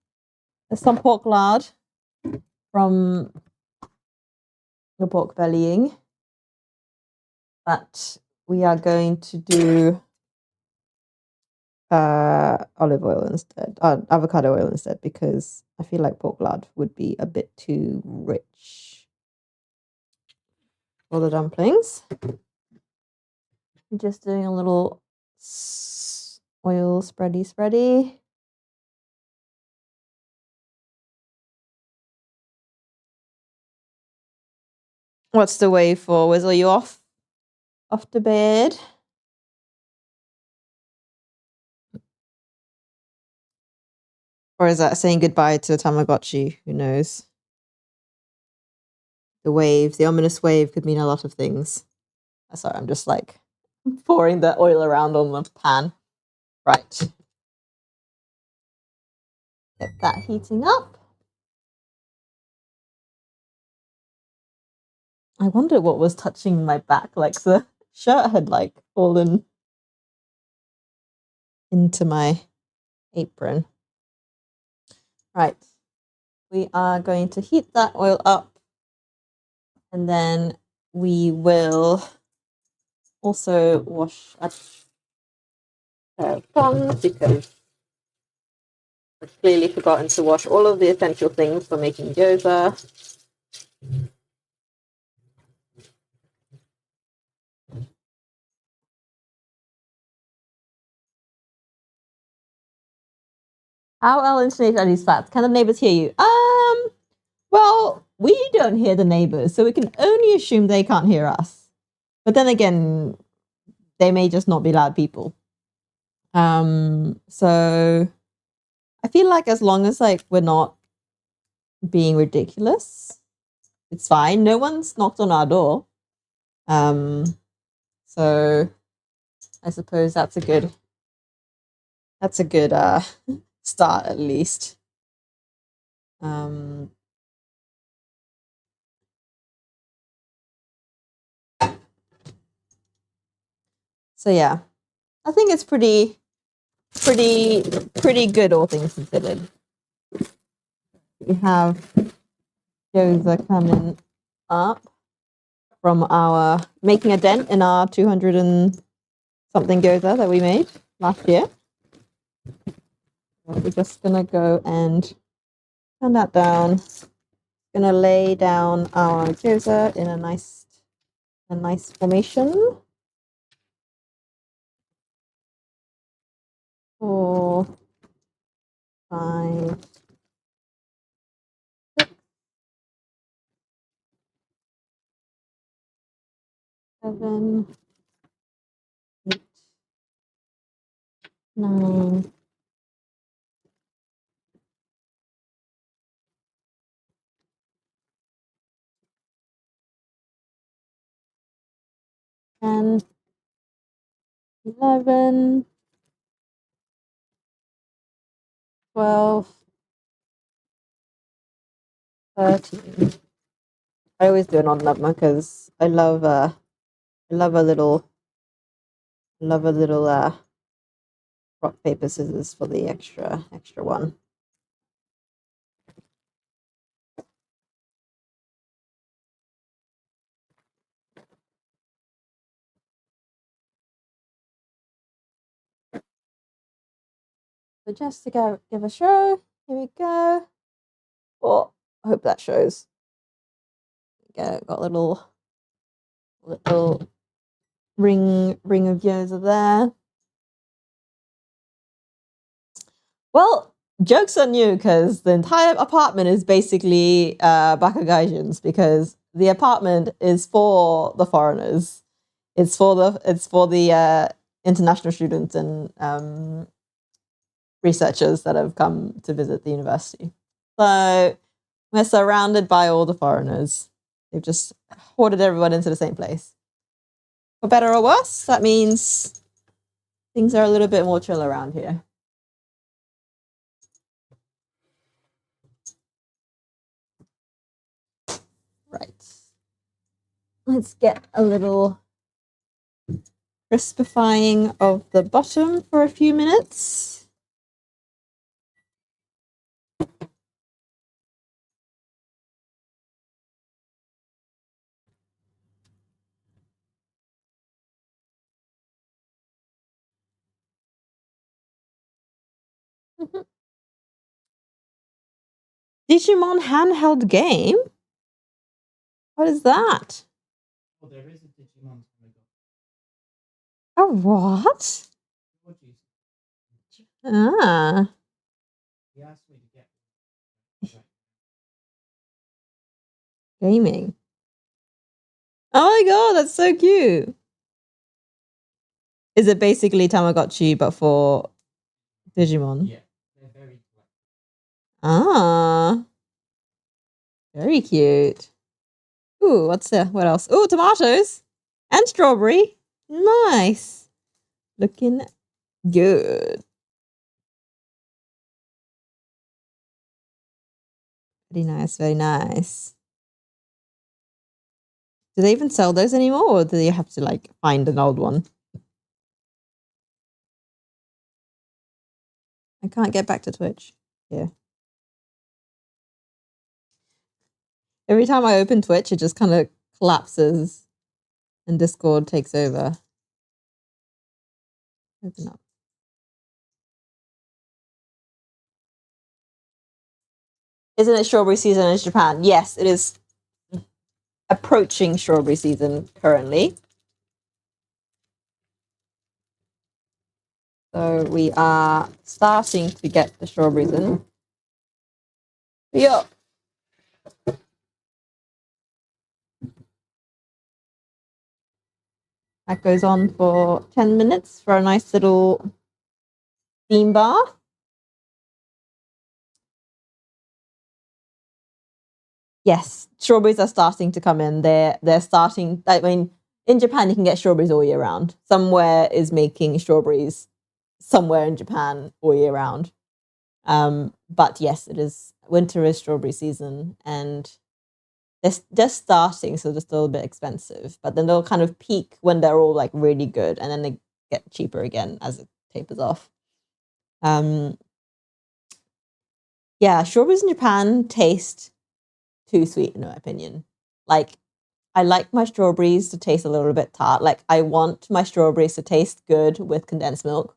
There's some pork lard from the pork bellying, but we are going to do olive oil instead, avocado oil instead, because I feel like pork lard would be a bit too rich for the dumplings. I'm just doing a little oil spready. What's the way for? Are you off to bed? Or is that saying goodbye to the Tamagotchi? Who knows? The ominous wave could mean a lot of things. Sorry, I'm just like pouring the oil around on the pan. Right. Get that heating up. I wonder what was touching my back. Like the shirt had like fallen into my apron. Right. We are going to heat that oil up. And then we will also wash a pair of tongs because I've clearly forgotten to wash all of the essential things for making gyoza. How well insulated are these flats? Can the neighbors hear you? Well, we don't hear the neighbors, so we can only assume they can't hear us. But then again, they may just not be loud people. So I feel like as long as like we're not being ridiculous, it's fine. No one's knocked on our door. So I suppose that's a good start at least. So yeah, I think it's pretty good, all things considered. We have Josa coming up from our making a dent in our 200 and something Goza that we made last year. We're just gonna go and turn that down. Gonna lay down our Goza in a nice formation. 4, 5, 6, 7, 8, 9, 10, 11, 12, 13. I always do an odd number because I love a little rock paper scissors for the extra one. So just to give a show, here we go. Oh, I hope that shows. Got a little ring of Yosa there. Well, joke's on you because the entire apartment is basically Bakagaijins because the apartment is for the foreigners. It's for the international students and researchers that have come to visit the university. So we're surrounded by all the foreigners. They've just hoarded everyone into the same place. For better or worse, that means things are a little bit more chill around here. Right. Let's get a little crispifying of the bottom for a few minutes. Digimon handheld game? What is that? Well, there is a Digimon A what? Koji. Ah. He asked me to get Gaming. Oh my god, that's so cute. Is it basically Tamagotchi but for Digimon? Yeah, they're very clever. Ah. Very cute. Ooh, what else? Ooh, tomatoes and strawberry. Nice. Looking good. Very nice, very nice. Do they even sell those anymore, or do you have to like find an old one? I can't get back to Twitch. Yeah. Every time I open Twitch, it just kind of collapses and Discord takes over. Open up. Isn't it strawberry season in Japan? Yes, it is approaching strawberry season currently. So we are starting to get the strawberries in. Yeah. That goes on for 10 minutes for a nice little steam bath. Yes, strawberries are starting to come in. They're starting. I mean, in Japan, you can get strawberries all year round. Somewhere is making strawberries somewhere in Japan all year round. But yes, it is winter is strawberry season, and they're just starting, so they're still a bit expensive. But then they'll kind of peak when they're all like really good, and then they get cheaper again as it tapers off. Yeah, strawberries in Japan taste too sweet in my opinion. Like I like my strawberries to taste a little bit tart. Like I want my strawberries to taste good with condensed milk.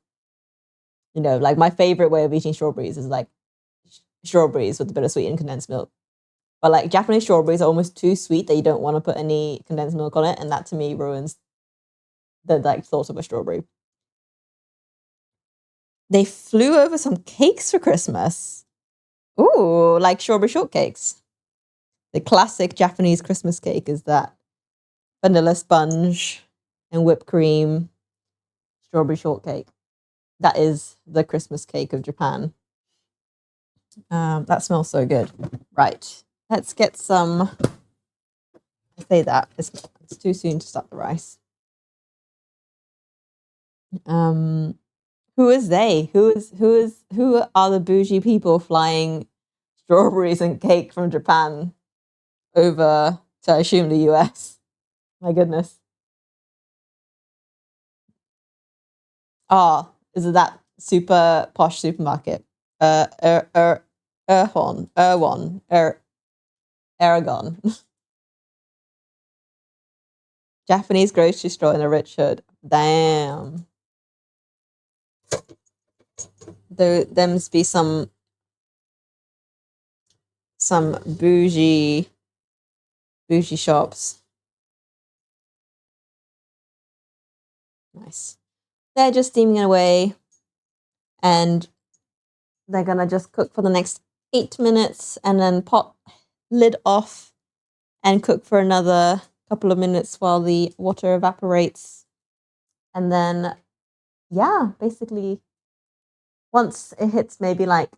You know, like my favorite way of eating strawberries is like strawberries with a bit of sweetened condensed milk. But like Japanese strawberries are almost too sweet that you don't want to put any condensed milk on it, and that to me ruins the like thought of a strawberry. They flew over some cakes for Christmas. Ooh, like strawberry shortcakes. The classic Japanese Christmas cake is that vanilla sponge and whipped cream strawberry shortcake. That is the Christmas cake of Japan. That smells so good. Right, let's get some. I say that it's too soon to start the rice. Who is they? Who are the bougie people flying strawberries and cake from Japan over to, I assume, the US? My goodness. Ah, is it that super posh supermarket? Aragon. Japanese grocery store in a rich hood. Damn. There must be some bougie shops. Nice. They're just steaming it away, and they're gonna just cook for the next 8 minutes, and then pop lid off and cook for another couple of minutes while the water evaporates. And then, yeah, basically, once it hits maybe like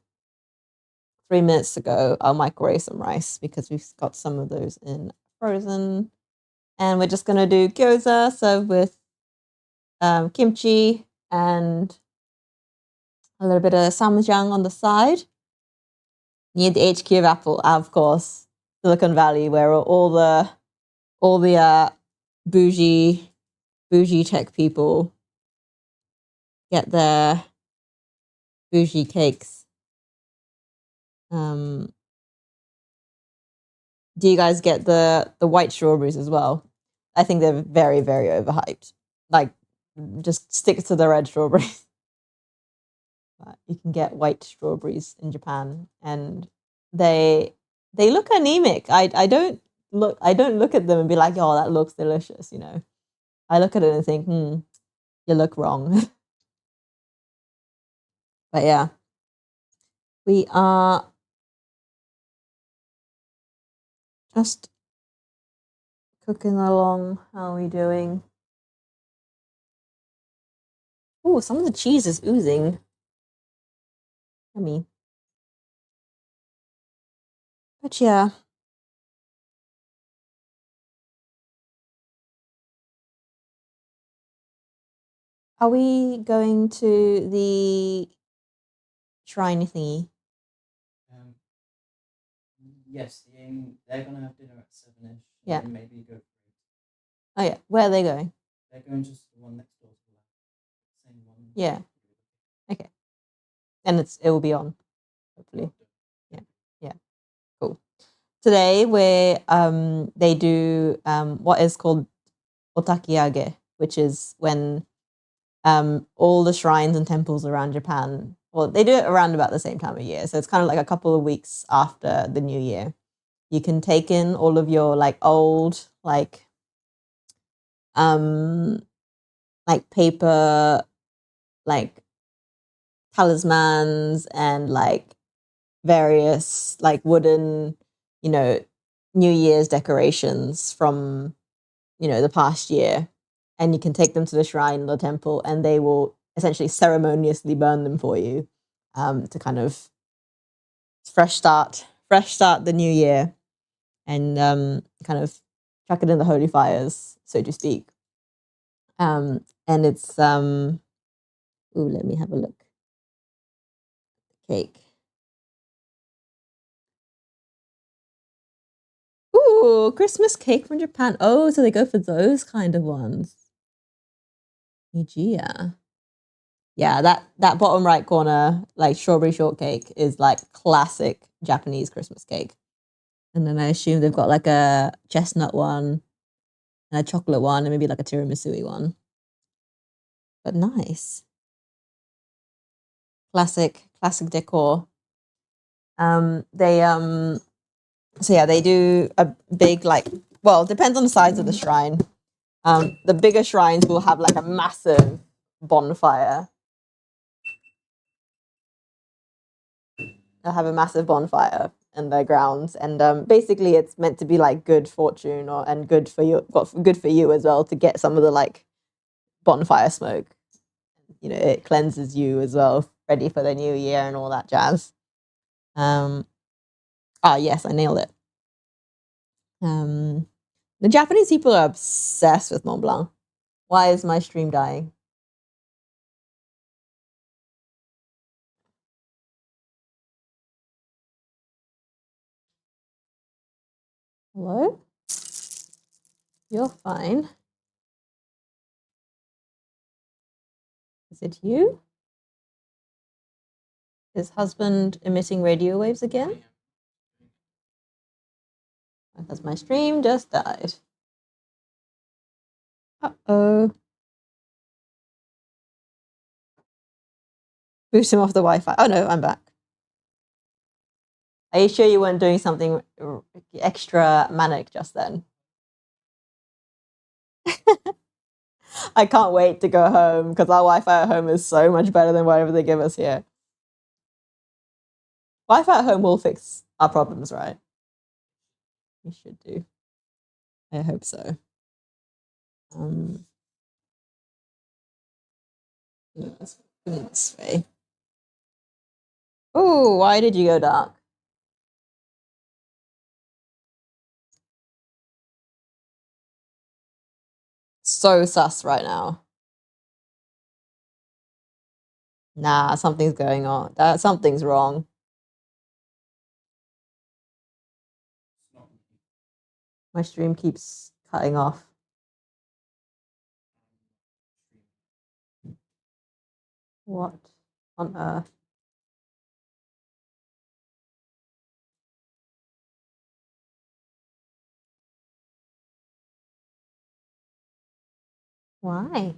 3 minutes to go, I'll microwave some rice because we've got some of those in frozen. And we're just gonna do gyoza served with kimchi and a little bit of samjang on the side. Near the HQ of Apple, of course, Silicon Valley, where all the bougie tech people get their bougie cakes. Do you guys get the white strawberries as well? I think they're very, very overhyped. Like, just stick to the red strawberries. But you can get white strawberries in Japan, and they look anemic. I don't look at them and be like, oh, that looks delicious. You know, I look at it and think, you look wrong. But yeah, we are just cooking along. How are we doing? Oh, some of the cheese is oozing. Yummy. But yeah. Are we going to the shrine thingy? Yes, they're gonna have dinner at 7ish. Yeah. And maybe go. Oh yeah, where are they going? They're going just the one next door to the same one. Yeah. Okay. And it will be on, hopefully. Yeah. Yeah. Cool. Today they do what is called otakiage, which is when all the shrines and temples around Japan, well, they do it around about the same time of year. So it's kind of like a couple of weeks after the new year. You can take in all of your like old like paper like talismans and like various like wooden you know, New Year's decorations from, the past year, and you can take them to the shrine or the temple, and they will essentially ceremoniously burn them for you, to kind of fresh start the new year, and kind of chuck it in the holy fires, so to speak. And it's ooh, let me have a look. Cake. Ooh, Christmas cake from Japan. Oh, so they go for those kind of ones. Nigeria. Yeah, that bottom right corner, like strawberry shortcake, is like classic Japanese Christmas cake. And then I assume they've got like a chestnut one and a chocolate one and maybe like a tiramisu one. But nice. Classic decor. They so yeah, they do a big, like, well, it depends on the size of the shrine. The bigger shrines will have like a massive bonfire. They'll have a massive bonfire in their grounds, and basically it's meant to be like good fortune, and good for you, good for you as well, to get some of the like bonfire smoke. It cleanses you as well, ready for the new year and all that jazz. Yes, I nailed it. The Japanese people are obsessed with Mont Blanc. Why is my stream dying? Hello? You're fine. Is it you? Is husband emitting radio waves again? Because my stream just died. Uh-oh. Boost him off the Wi-Fi. Oh no, I'm back. Are you sure you weren't doing something extra manic just then? I can't wait to go home because our Wi-Fi at home is so much better than whatever they give us here. Wi-Fi at home will fix our problems, right? We should do. I hope so. Let's put it this way. Oh, why did you go dark? So sus right now. Nah, something's going on. Something's wrong. My stream keeps cutting off. What on earth? Why?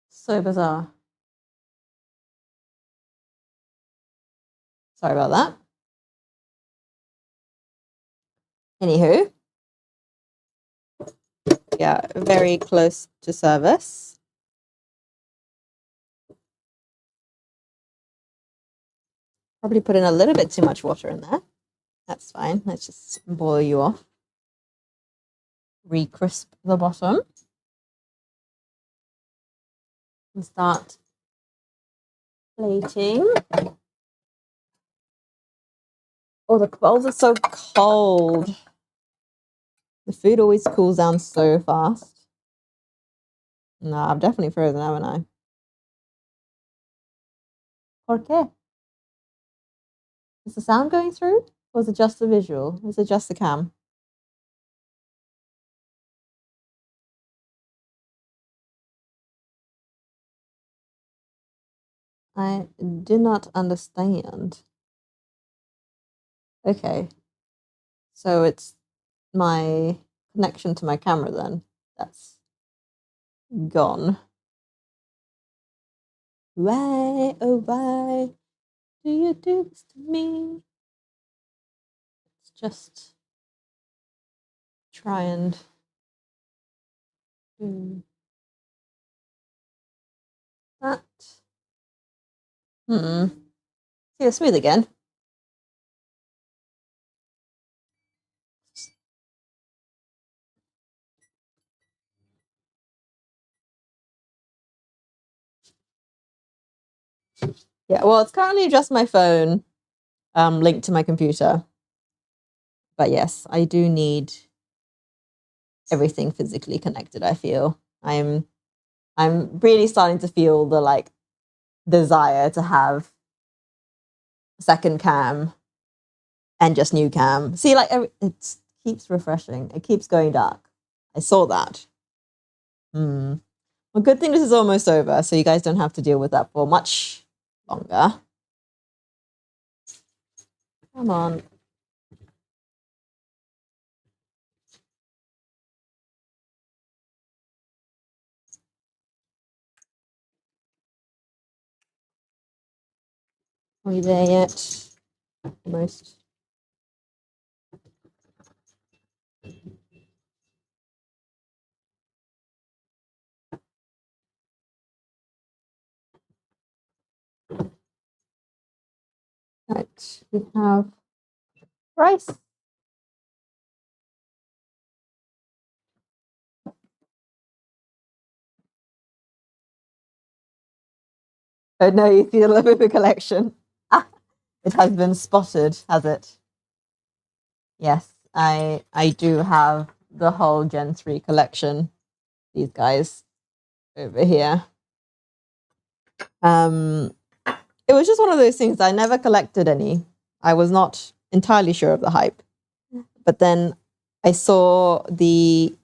So bizarre. Sorry about that. Anywho, yeah, very close to service. Probably put in a little bit too much water in there. That's fine. Let's just boil you off. Re-crisp the bottom. And start plating. Oh, the bowls are so cold. The food always cools down so fast. No, I've definitely frozen, haven't I? ¿Por qué? Is the sound going through? Or is it just the visual? Is it just the cam? I do not understand. Okay. So it's my connection to my camera then. That's gone. Why, oh why do you do this to me? Let's just try and That. See, it's smooth again. Yeah, well, it's currently just my phone linked to my computer. But yes, I do need everything physically connected, I feel. I'm really starting to feel the like desire to have a second cam and just new cam. See, like it keeps refreshing. It keeps going dark. I saw that. Well, good thing this is almost over, so you guys don't have to deal with that for much longer. Come on. Are we there yet? Almost. Right, we have rice. Oh no, you see the Labubu collection. Ah, it has been spotted, has it? Yes, I do have the whole Gen 3 collection. These guys over here. It was just one of those things. I never collected any. I was not entirely sure of the hype. But then I saw the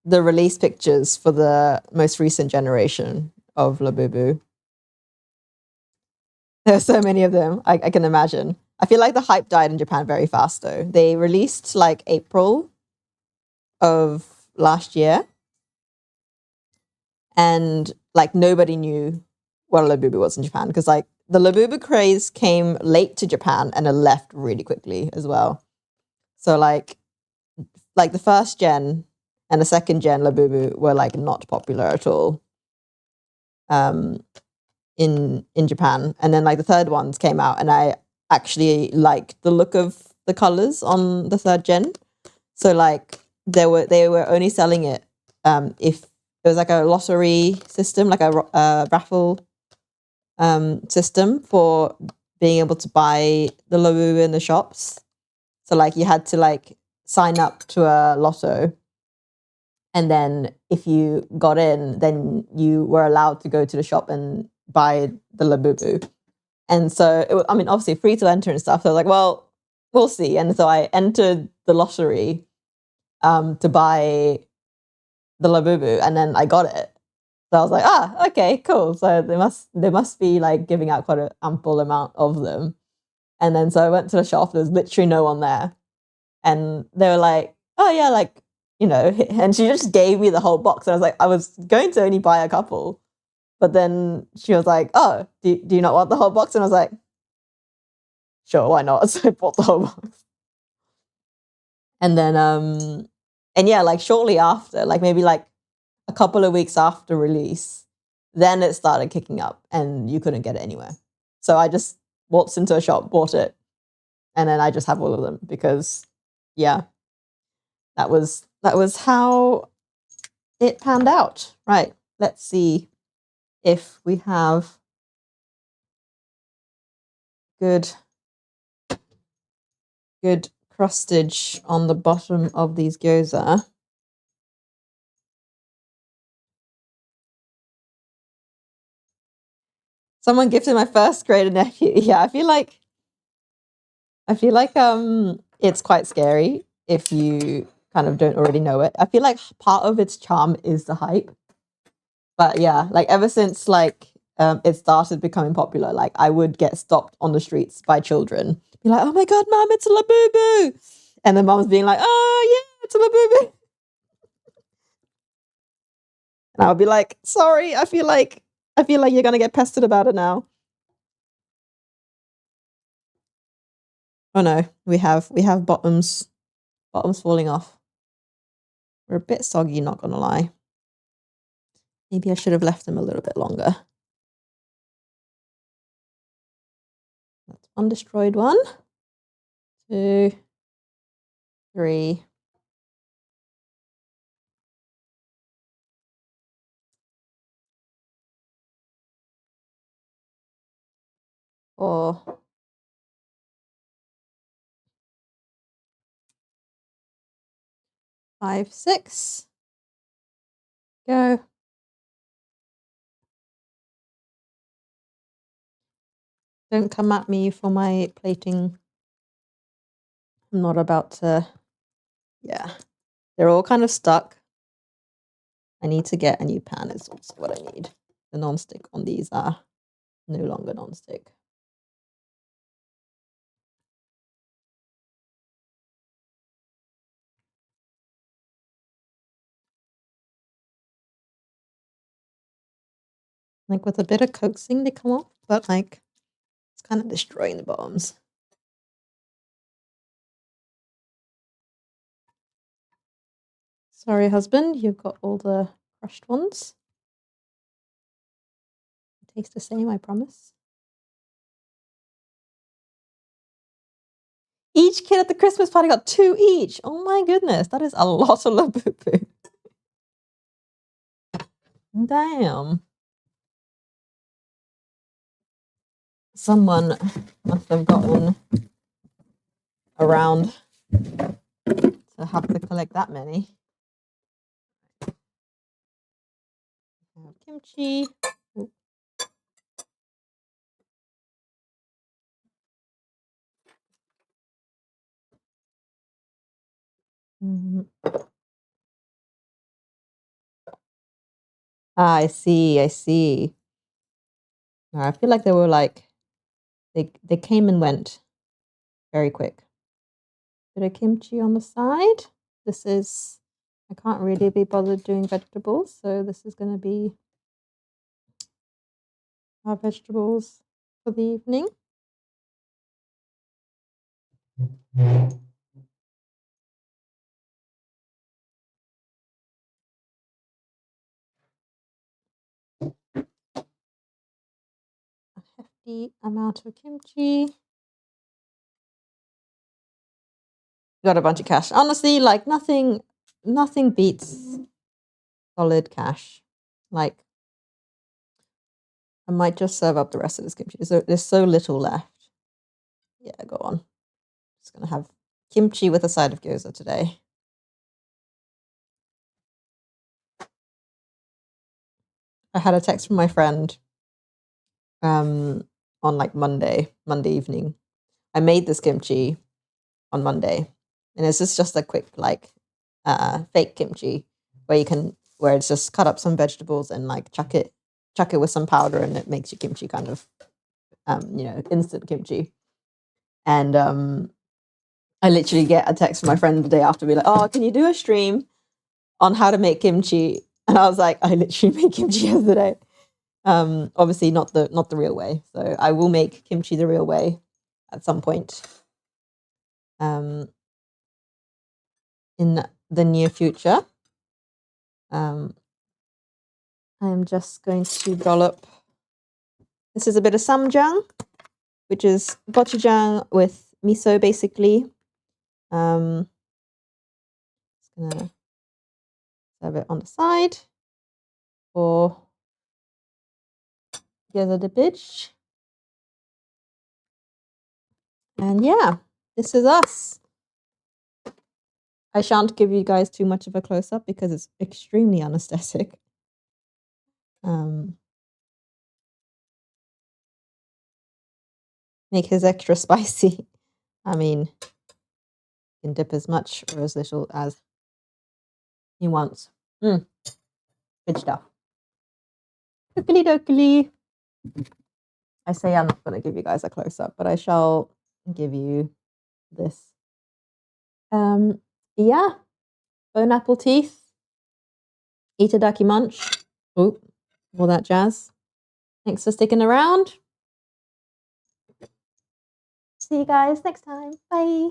release pictures for the most recent generation of Labubu. There's so many of them. I can imagine. I feel like the hype died in Japan very fast though. They released like April of last year, and like nobody knew what a Labubu was in Japan because like the Labubu craze came late to Japan and it left really quickly as well. So like the first gen and the second gen Labubu were like not popular at all in Japan, and then like the third ones came out, and I actually liked the look of the colors on the third gen. So like they were only selling it if it was like a lottery system, like a raffle system for being able to buy the Labubu in the shops. So like you had to like sign up to a lotto, and then if you got in, then you were allowed to go to the shop and buy the Labubu. And so it was, I mean, obviously free to enter and stuff. So I was like, well, we'll see. And so I entered the lottery to buy the Labubu, and then I got it. So I was like, okay, cool. So they must be like giving out quite an ample amount of them. And then so I went to the shop. There was literally no one there, and they were like, oh yeah, like you know. And she just gave me the whole box. And I was like, I was going to only buy a couple, but then she was like, oh, do you not want the whole box? And I was like, sure, why not? So I bought the whole box. And then and yeah, like shortly after, like maybe like a couple of weeks after release, then it started kicking up and you couldn't get it anywhere. So I just waltzed into a shop, bought it, and then I just have all of them because yeah, that was how it panned out. Right. Let's see if we have good crustage on the bottom of these gyoza. Someone gifted my first grade nephew. Yeah, I feel like it's quite scary if you kind of don't already know it. I feel like part of its charm is the hype. But yeah, like ever since like it started becoming popular, like I would get stopped on the streets by children, be like, "Oh my god, mom, it's a Labubu," and the mom's being like, "Oh yeah, it's a Labubu," and I'll be like, "Sorry, I feel like you're gonna get pestered about it now." Oh no, we have bottoms falling off. We're a bit soggy, not gonna lie. Maybe I should have left them a little bit longer. That's one destroyed one. 2, 3. 4. 5, 6. Go. Don't come at me for my plating. I'm not about to. Yeah. They're all kind of stuck. I need to get a new pan is also what I need. The non-stick on these are no longer non-stick. Like with a bit of coaxing they come off, but like it's kind of destroying the bottoms. Sorry, husband, you've got all the crushed ones. It tastes the same, I promise. Each kid at the Christmas party got 2 each. Oh my goodness, that is a lot of Labubu. Damn. Someone must have gotten around to have to collect that many. Kimchi. I see. I feel like they were like they came and went very quick. Bit of kimchi on the side. This is I can't really be bothered doing vegetables, so this is going to be our vegetables for the evening. A hefty amount of kimchi. Got a bunch of cash. Honestly, like nothing beats solid cash. Like I might just serve up the rest of this kimchi. So there's so little left. Yeah, go on. Just gonna have kimchi with a side of gyoza today. I had a text from my friend on like Monday evening. I made this kimchi on Monday. And it's just a quick like fake kimchi where it's just cut up some vegetables and like chuck it with some powder and it makes your kimchi kind of instant kimchi. And I literally get a text from my friend the day after, be like, "Oh, can you do a stream on how to make kimchi?" And I was like, "I literally made kimchi yesterday." Obviously not the real way. So I will make kimchi the real way at some point. In the near future. I'm just going to dollop. This is a bit of samjang, which is gochujang with miso, basically. Just gonna serve it on the side for gyoza dipage. And yeah, this is us. I shan't give you guys too much of a close-up because it's extremely anesthetic. Make his extra spicy. I mean, you can dip as much or as little as he wants. Good stuff. Oakley dokley. I say I'm not going to give you guys a close-up, but I shall give you this. Yeah. Bone apple teeth. Itadaki munch. Oh, all that jazz. Thanks for sticking around. see you guys next time. Bye.